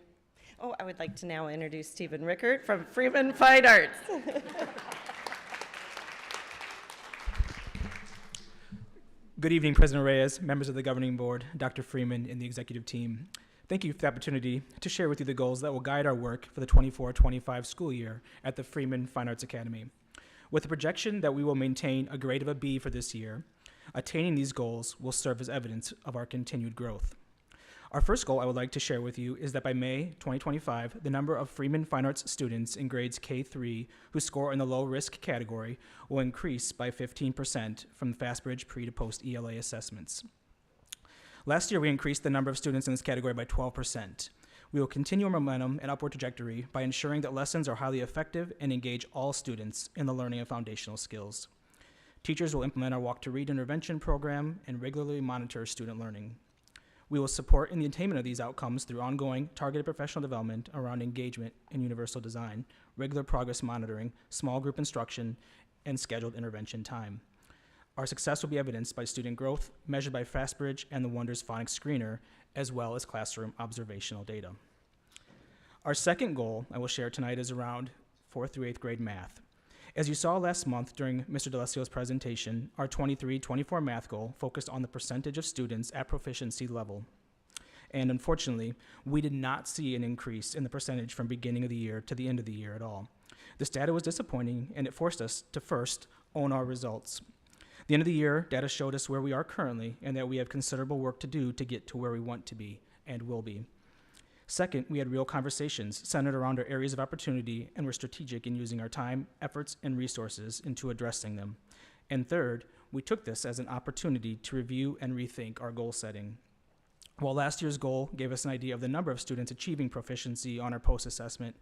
Oh, I would like to now introduce Stephen Rickert from Freeman Fine Arts. Good evening, President Reyes, members of the governing board, Dr. Freeman, and the executive team. Thank you for the opportunity to share with you the goals that will guide our work for the 24-25 school year at the Freeman Fine Arts Academy. With the projection that we will maintain a grade of a B for this year, attaining these goals will serve as evidence of our continued growth. Our first goal I would like to share with you is that by May 2025, the number of Freeman Fine Arts students in grades K-3 who score in the low-risk category will increase by 15% from the FastBridge pre- to post-ELA assessments. Last year, we increased the number of students in this category by 12%. We will continue our momentum and upward trajectory by ensuring that lessons are highly effective and engage all students in the learning of foundational skills. Teachers will implement our Walk to Read intervention program and regularly monitor student learning. We will support in the attainment of these outcomes through ongoing targeted professional development around engagement and universal design, regular progress monitoring, small group instruction, and scheduled intervention time. Our success will be evidenced by student growth measured by FastBridge and the Wonders Phonics Screener, as well as classroom observational data. Our second goal I will share tonight is around 4th through 8th grade math. As you saw last month during Mr. DeLesio's presentation, our 23-24 math goal focused on the percentage of students at proficiency level. And unfortunately, we did not see an increase in the percentage from beginning of the year to the end of the year at all. This data was disappointing, and it forced us to first own our results. The end of the year, data showed us where we are currently and that we have considerable work to do to get to where we want to be and will be. Second, we had real conversations centered around our areas of opportunity and were strategic in using our time, efforts, and resources into addressing them. And third, We took this as an opportunity to review and rethink our goal setting. While last year's goal gave us an idea of the number of students achieving proficiency on our post-assessment,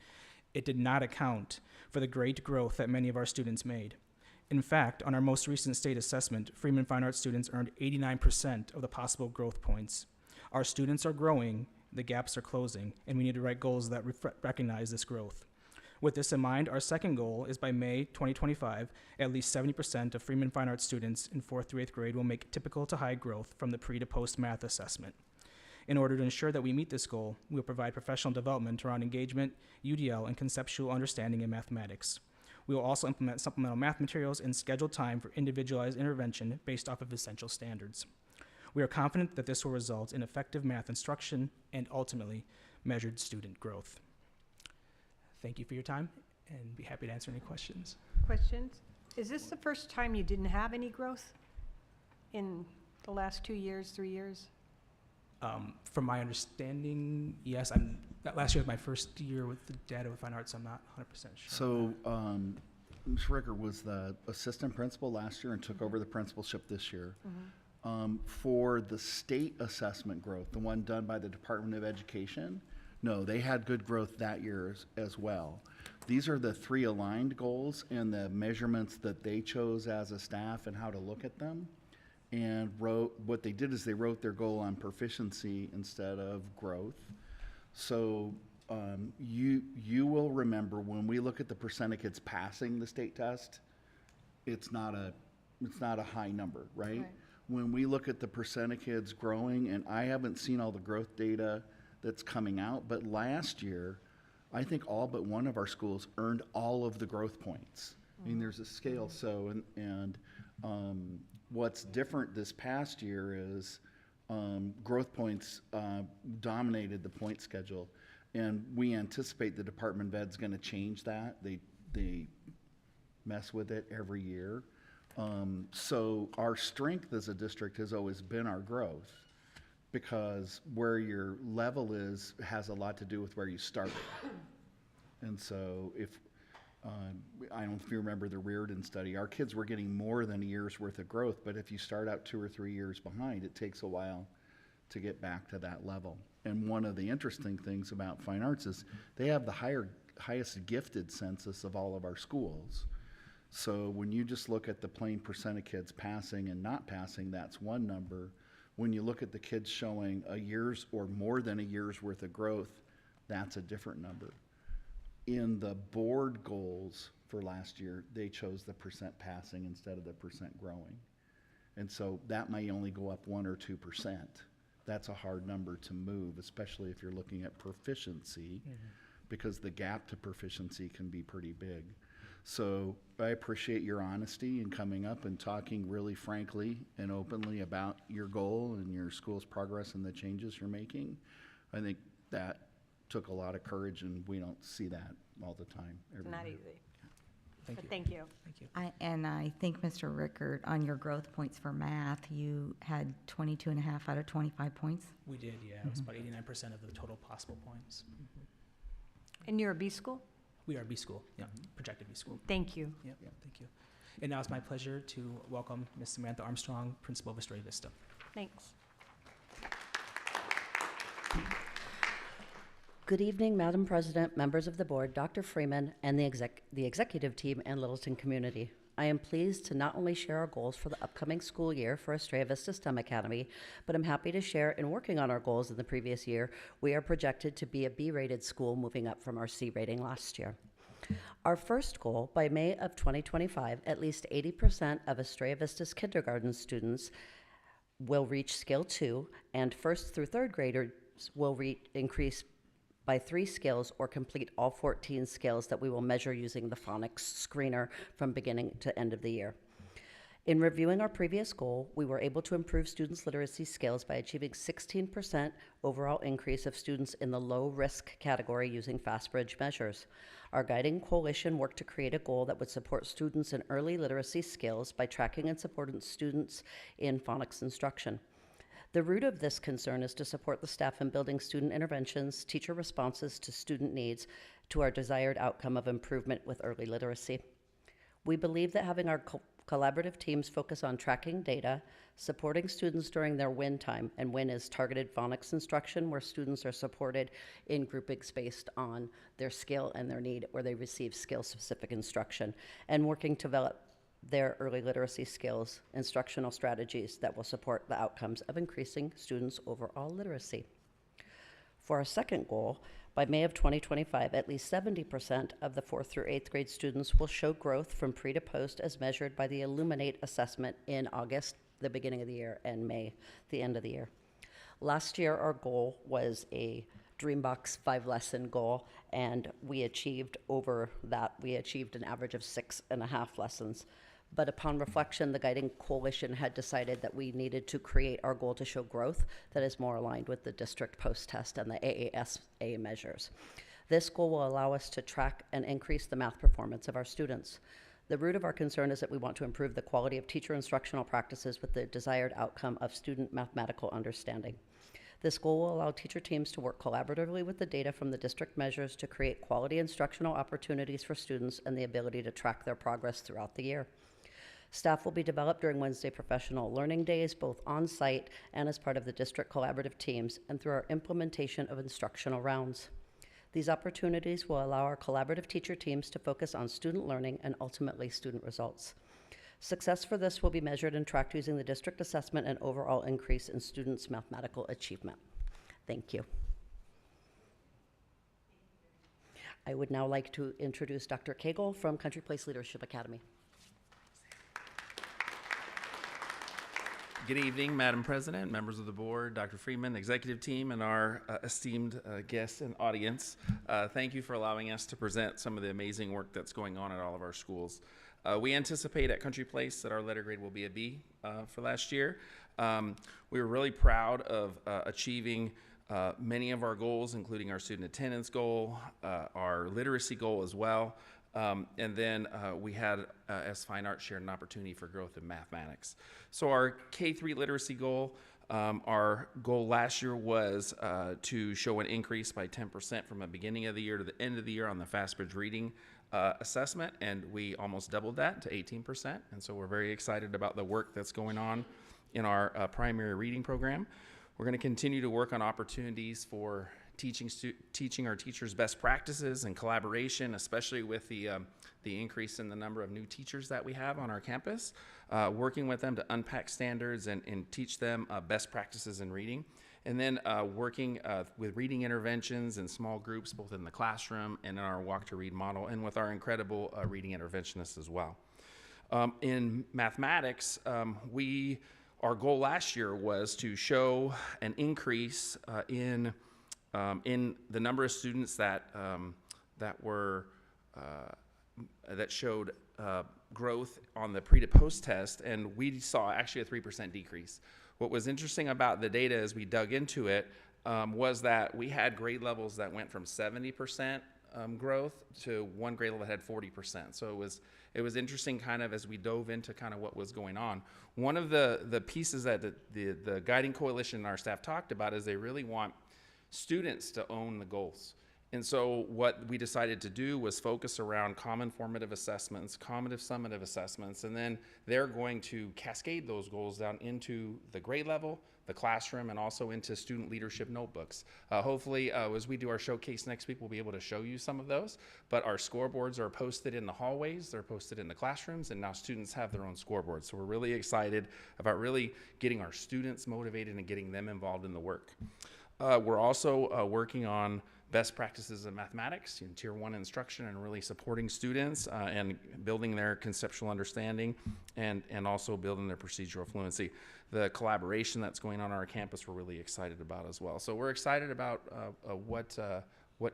it did not account for the great growth that many of our students made. In fact, on our most recent state assessment, Freeman Fine Arts students earned 89% of the possible growth points. Our students are growing, the gaps are closing, and we need to write goals that recognize this growth. With this in mind, our second goal is by May 2025, at least 70% of Freeman Fine Arts students in 4th through 8th grade will make typical to high growth from the pre to post math assessment. In order to ensure that we meet this goal, we will provide professional development around engagement, UDL, and conceptual understanding in mathematics. We will also implement supplemental math materials and schedule time for individualized intervention based off of essential standards. We are confident that this will result in effective math instruction and ultimately measured student growth. Thank you for your time, and be happy to answer any questions. Questions? Is this the first time you didn't have any growth in the last 2 years, 3 years? From my understanding, yes. That last year was my first year with the data with Fine Arts. I'm not 100% sure. So, Ms. Ricker was the assistant principal last year and took over the principalship this year. For the state assessment growth, the one done by the Department of Education, no, they had good growth that year as well. These are the 3 aligned goals and the measurements that they chose as a staff and how to look at them. And what they did is they wrote their goal on proficiency instead of growth. So you will remember when we look at the percent of kids passing the state test, it's not a high number, right? When we look at the percent of kids growing, and I haven't seen all the growth data that's coming out, but last year, I think all but one of our schools earned all of the growth points. I mean, there's a scale, so, what's different this past year is growth points dominated the point schedule, and we anticipate the Department of Ed's going to change that. They mess with it every year. So our strength as a district has always been our growth, because where your level is has a lot to do with where you started. And so if I don't know if you remember the Reardon study, our kids were getting more than a year's worth of growth, but if you start out 2 or 3 years behind, it takes a while to get back to that level. And one of the interesting things about Fine Arts is they have the highest gifted census of all of our schools. So when you just look at the plain percent of kids passing and not passing, that's one number. When you look at the kids showing a year's or more than a year's worth of growth, that's a different number. In the board goals for last year, they chose the percent passing instead of the percent growing. And so that may only go up 1 or 2%. That's a hard number to move, especially if you're looking at proficiency, because the gap to proficiency can be pretty big. So I appreciate your honesty in coming up and talking really frankly and openly about your goal and your school's progress and the changes you're making. I think that took a lot of courage, and we don't see that all the time. It's not easy. Thank But you. thank you. Thank you. I think, Mr. Rickard, on your growth points for math, you had 22.5 out of 25 points. We did, yeah. It was about 89% of the total possible points. And you're a B school? We are B school, yeah, projected B school. Thank you. Yep, thank you. And now it's my pleasure to welcome Ms. Samantha Armstrong, Principal of Estrella Vista. Thanks. Good evening, Madam President, members of the board, Dr. Freeman, and the executive team and Littleton community. I am pleased to not only share our goals for the upcoming school year for Estrella Vista STEM Academy, but I'm happy to share in working on our goals in the previous year, we are projected to be a B-rated school, moving up from our C rating last year. Our first goal, by May of 2025, at least 80% of Estrella Vista's kindergarten students will reach Skill 2, and 1st through 3rd graders will increase by 3 skills or complete all 14 skills that we will measure using the phonics screener from beginning to end of the year. In reviewing our previous goal, we were able to improve students' literacy skills by achieving 16% overall increase of students in the low-risk category using FastBridge measures. Our guiding coalition worked to create a goal that would support students in early literacy skills by tracking and supporting students in phonics instruction. The root of this concern is to support the staff in building student interventions, teacher responses to student needs, to our desired outcome of improvement with early literacy. We believe that having our Collaborative teams focus on tracking data, supporting students during their WIN time, and WIN is targeted phonics instruction, where students are supported in groupings based on their skill and their need, where they receive skill-specific instruction, and working to develop their early literacy skills, instructional strategies that will support the outcomes of increasing students' overall literacy. For our second goal, by May of 2025, at least 70% of the 4th through 8th grade students will show growth from pre to post as measured by the Illuminate assessment in August, the beginning of the year, and May, the end of the year. Last year, our goal was a Dreambox 5-lesson goal, and we achieved over that. We achieved an average of 6.5 lessons. But upon reflection, the Guiding Coalition had decided that we needed to create our goal to show growth that is more aligned with the district post-test and the AASA measures. This goal will allow us to track and increase the math performance of our students. The root of our concern is that we want to improve the quality of teacher instructional practices with the desired outcome of student mathematical understanding. This goal will allow teacher teams to work collaboratively with the data from the district measures to create quality instructional opportunities for students and the ability to track their progress throughout the year. Staff will be developed during Wednesday professional learning days, both on-site and as part of the district collaborative teams, and through our implementation of instructional rounds. These opportunities will allow our collaborative teacher teams to focus on student learning and ultimately student results. Success for this will be measured and tracked using the district assessment and overall increase in students' mathematical achievement. Thank you. I would now like to introduce Dr. Cagle from Country Place Leadership Academy. Good evening, Madam President, members of the board, Dr. Freeman, executive team, and our esteemed guests and audience. Thank you for allowing us to present some of the amazing work that's going on at all of our schools. We anticipate at Country Place that our letter grade will be a B for last year. We were really proud of achieving many of our goals, including our student attendance goal, our literacy goal as well. And then we had, as Fine Arts, shared an opportunity for growth in mathematics. So our K-3 literacy goal, our goal last year was to show an increase by 10% from the beginning of the year to the end of the year on the FastBridge reading assessment, and we almost doubled that to 18%. And so we're very excited about the work that's going on in our primary reading program. We're going to continue to work on opportunities for teaching our teachers best practices and collaboration, especially with the increase in the number of new teachers that we have on our campus, working with them to unpack standards and teach them best practices in reading, and then working with reading interventions in small groups, both in the classroom and in our Walk to Read model, and with our incredible reading interventionists as well. In mathematics, our goal last year was to show an increase in the number of students that showed growth on the pre to post test, and we saw actually a 3% decrease. What was interesting about the data as we dug into it was that we had grade levels that went from 70% growth to one grade level that had 40%. So it was interesting kind of as we dove into kind of what was going on. One of the pieces that the Guiding Coalition and our staff talked about is they really want students to own the goals. And so what we decided to do was focus around common formative assessments, summative assessments, and then they're going to cascade those goals down into the grade level, the classroom, and also into student leadership notebooks. Hopefully, as we do our showcase next week, we'll be able to show you some of those, but our scoreboards are posted in the hallways, they're posted in the classrooms, and now students have their own scoreboards. So we're really excited about really getting our students motivated and getting them involved in the work. We're also working on best practices in mathematics, tier 1 instruction, and really supporting students and building their conceptual understanding and also building their procedural fluency. The collaboration that's going on our campus we're really excited about as well. So we're excited about what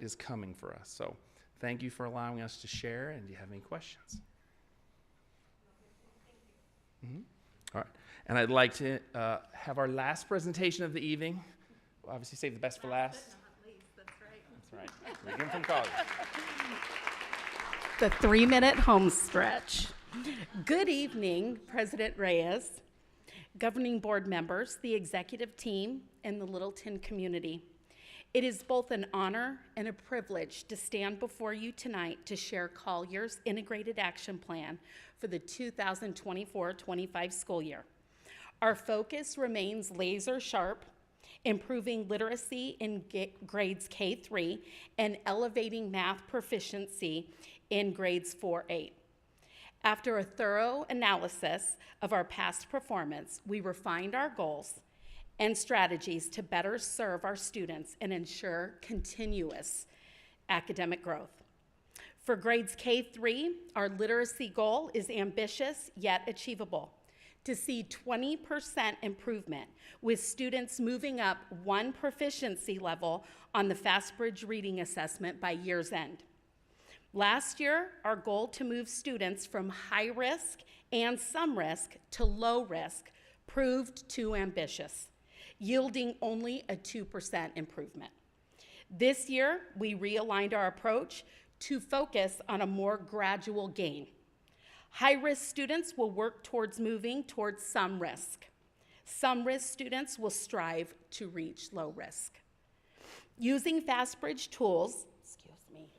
is coming for us. So thank you for allowing us to share, and do you have any questions? Mm-hmm. All right, and I'd like to have our last presentation of the evening. We'll obviously save the best for last. That's right. Megan from college. The 3-minute home stretch. Good evening, President Reyes, governing board members, the executive team, and the Littleton community. It is both an honor and a privilege to stand before you tonight to share Collier's Integrated Action Plan for the 2024-25 school year. Our focus remains laser sharp, improving literacy in grades K-3 and elevating math proficiency in grades 4-8. After a thorough analysis of our past performance, we refined our goals and strategies to better serve our students and ensure continuous academic growth. For grades K-3, our literacy goal is ambitious yet achievable: to see 20% improvement, with students moving up one proficiency level on the FastBridge reading assessment by year's end. Last year, our goal to move students from high risk and some risk to low risk proved too ambitious, yielding only a 2% improvement. This year, we realigned our approach to focus on a more gradual gain. High-risk students will work towards moving towards some risk. Some risk students will strive to reach low risk. Using FastBridge tools, excuse me,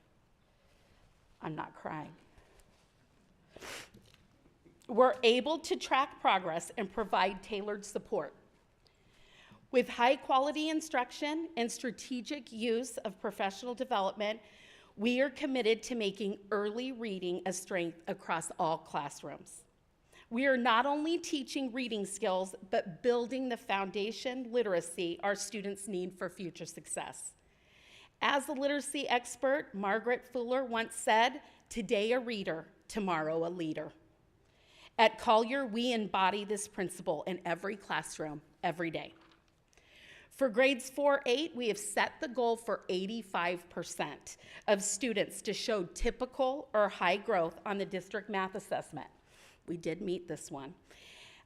I'm not crying, we're able to track progress and provide tailored support. With high-quality instruction and strategic use of professional development, we are committed to making early reading a strength across all classrooms. We are not only teaching reading skills, but building the foundation literacy our students need for future success. As a literacy expert, Margaret Fuller once said, "Today a reader, tomorrow a leader." At Collier, we embody this principle in every classroom, every day. For grades 4-8, we have set the goal for 85% of students to show typical or high growth on the district math assessment. We did meet this one,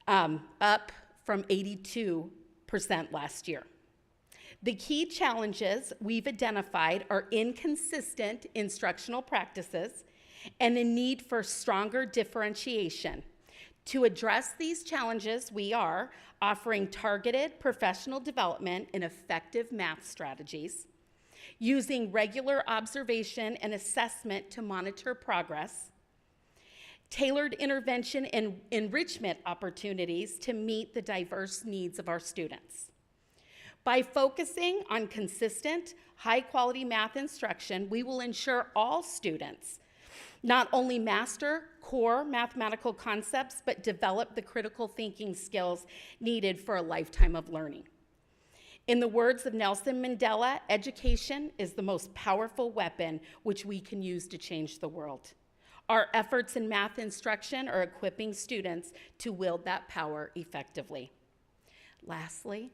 up from 82% last year. The key challenges we've identified are inconsistent instructional practices and a need for stronger differentiation. To address these challenges, we are offering targeted professional development and effective math strategies, using regular observation and assessment to monitor progress, tailored intervention and enrichment opportunities to meet the diverse needs of our students. By focusing on consistent, high-quality math instruction, we will ensure all students not only master core mathematical concepts, but develop the critical thinking skills needed for a lifetime of learning. In the words of Nelson Mandela, education is the most powerful weapon which we can use to change the world. Our efforts in math instruction are equipping students to wield that power effectively. Lastly,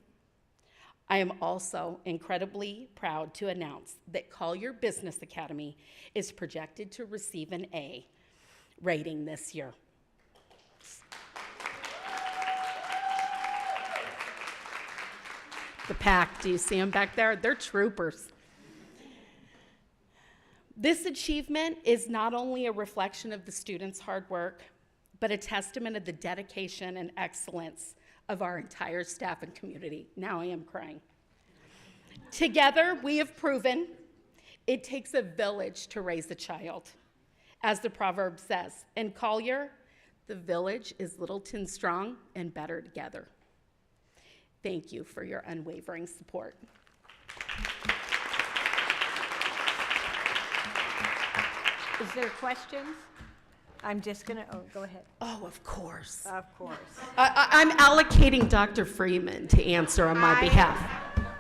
I am also incredibly proud to announce that Collier Business Academy is projected to receive an A rating this year. The pack, do you see them back there? They're troopers. This achievement is not only a reflection of the students' hard work, but a testament of the dedication and excellence of our entire staff and community. Now I am crying. Together, we have proven it takes a village to raise a child, as the proverb says. In Collier, the village is Littleton strong and better together. Thank you for your unwavering support. Is there questions? I'm just gonna, go ahead. Oh, of course. Of course. I'm allocating Dr. Freeman to answer on my behalf.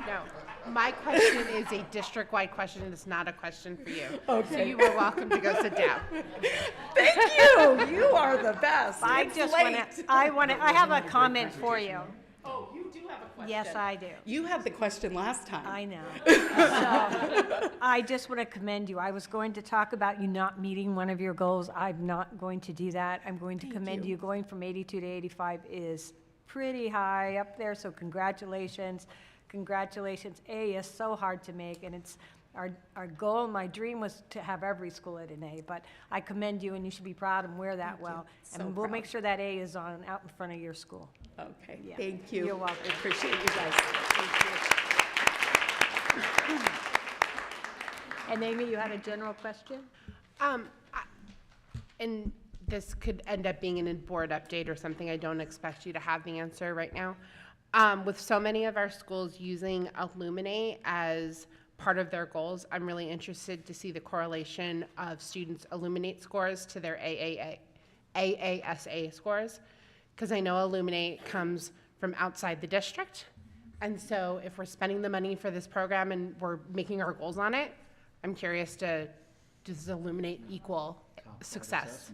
No, my question is a district-wide question, and it's not a question for you. Okay. So you are welcome to go sit down. Thank you. You are the best. I It's just late. I have a comment for you. Oh, you do have a question. Yes, I do. You had the question last time. I know. So, I just want to commend you. I was going to talk about you not meeting one of your goals. I'm not going to do that. I'm going to commend you. Going from 82 to 85 is pretty high up there, so congratulations. Congratulations. A is so hard to make, and it's our goal, my dream was to have every school at an A, but I commend you, and you should be proud and wear that well. So And we'll proud. make sure that A is on out in front of your school. Okay, Yeah. thank you. You're welcome. I appreciate you guys. Thank you. And Amy, you had a general question? And this could end up being a board update or something. I don't expect you to have the answer right now. With so many of our schools using Illuminate as part of their goals, I'm really interested to see the correlation of students' Illuminate scores to their AASA scores, because I know Illuminate comes from outside the district. And so if we're spending the money for this program and we're making our goals on it, I'm curious does Illuminate equal success?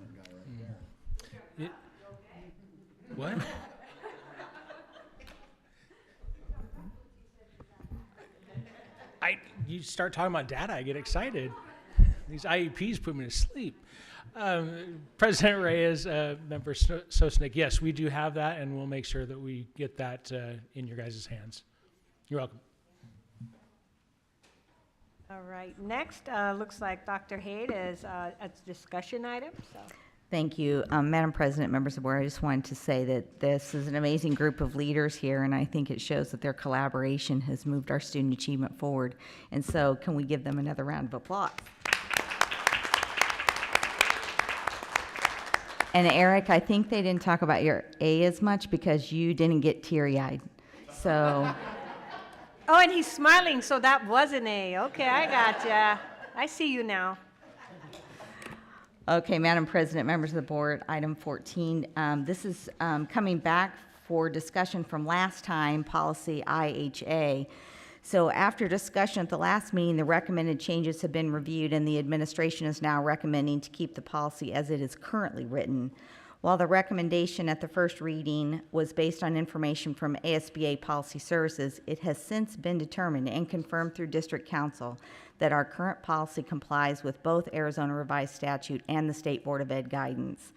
What? You start talking about data, I get excited. These IEPs put me to sleep. President Reyes, Member Sosnick, yes, we do have that, and we'll make sure that we get that in your guys' hands. You're welcome. All right, next, looks like Dr. Haid is a discussion item, so. Thank you. Madam President, members of the board, I just wanted to say that this is an amazing group of leaders here, and I think it shows that their collaboration has moved our student achievement forward. And so can we give them another round of applause? And Eric, I think they didn't talk about your A as much because you didn't get teary-eyed. So. Oh, and he's smiling, so that was an A. Okay, I gotcha. I see you now. Okay, Madam President, members of the board, item 14. This is coming back for discussion from last time, policy IHA. So after discussion at the last meeting, the recommended changes have been reviewed and the administration is now recommending to keep the policy as it is currently written. While the recommendation at the first reading was based on information from ASBA Policy Services, it has since been determined and confirmed through District Council that our current policy complies with both Arizona Revised Statute and the State Board of Ed guidance.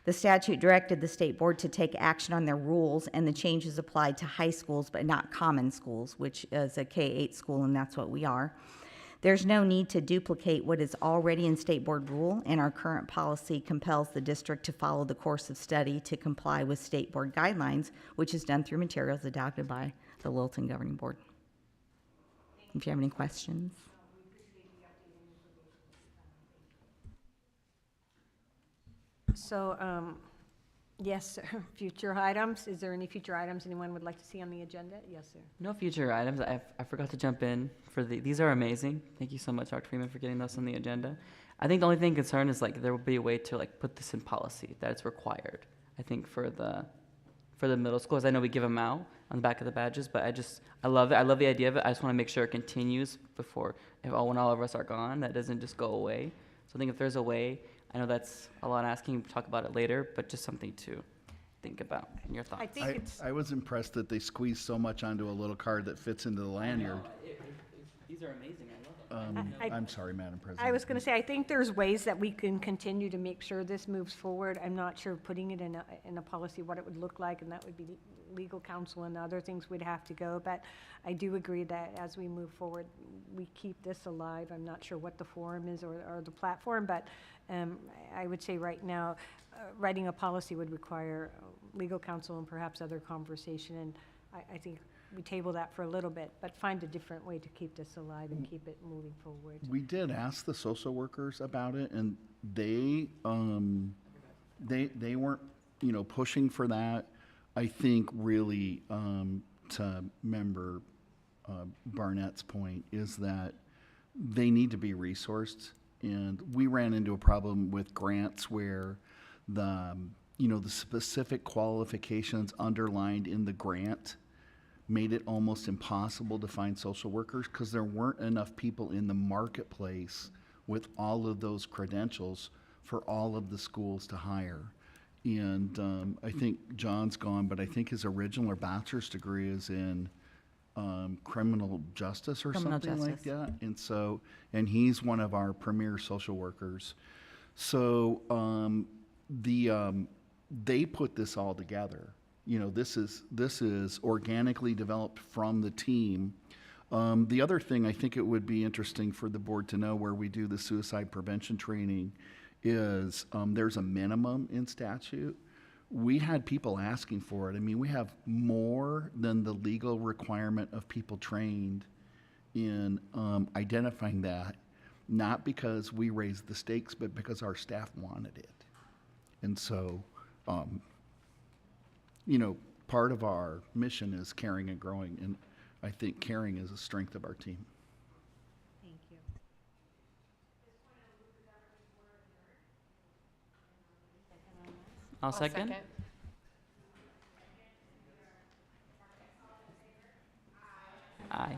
The statute directed the State Board to take action on their rules, and the changes applied to high schools but not common schools, which is a K-8 school, and that's what we are. There's no need to duplicate what is already in State Board rule, and our current policy compels the district to follow the course of study to comply with State Board guidelines, which is done through materials adopted by the Littleton Governing Board. If you have any questions. So, yes, sir. Future items. Is there any future items anyone would like to see on the agenda? Yes, sir. No future items. I forgot to jump in for these are amazing. Thank you so much, Dr. Freeman, for getting those on the agenda. I think the only thing concerned is there will be a way to put this in policy that it's required. I think for the middle schools, I know we give them out on the back of the badges, but I love it. I love the idea of it. I just want to make sure it continues when all of us are gone, that doesn't just go away. So I think if there's a way, I know that's a lot asking, we'll talk about it later, but just something to think about in your thoughts. I was impressed that they squeezed so much onto a little card that fits into the lanyard. These are amazing. I love it. I'm sorry, Madam President. I was going to say, I think there's ways that we can continue to make sure this moves forward. I'm not sure putting it in a policy what it would look like, and that would be legal counsel and other things would have to go. But I do agree that as we move forward, we keep this alive. I'm not sure what the forum is or the platform, but I would say right now, writing a policy would require legal counsel and perhaps other conversation. And I think we table that for a little bit, but find a different way to keep this alive and keep it moving forward. We did ask the social workers about it, and they weren't, pushing for that. I think really, to Member Barnett's point, is that they need to be resourced, and we ran into a problem with grants where the specific qualifications underlined in the grant made it almost impossible to find social workers because there weren't enough people in the marketplace with all of those credentials for all of the schools to hire. And I think John's gone, but I think his original or bachelor's degree is in criminal justice or something like that. And he's one of our premier social workers. So they put this all together. This is organically developed from the team. The other thing I think it would be interesting for the board to know where we do the suicide prevention training is there's a minimum in statute. We had people asking for it. I mean, we have more than the legal requirement of people trained in identifying that. not because we raised the stakes, but because our staff wanted it. And so, you know, part of our mission is caring and growing, and I think caring is a strength of our team. Thank you. I'll second. Aye.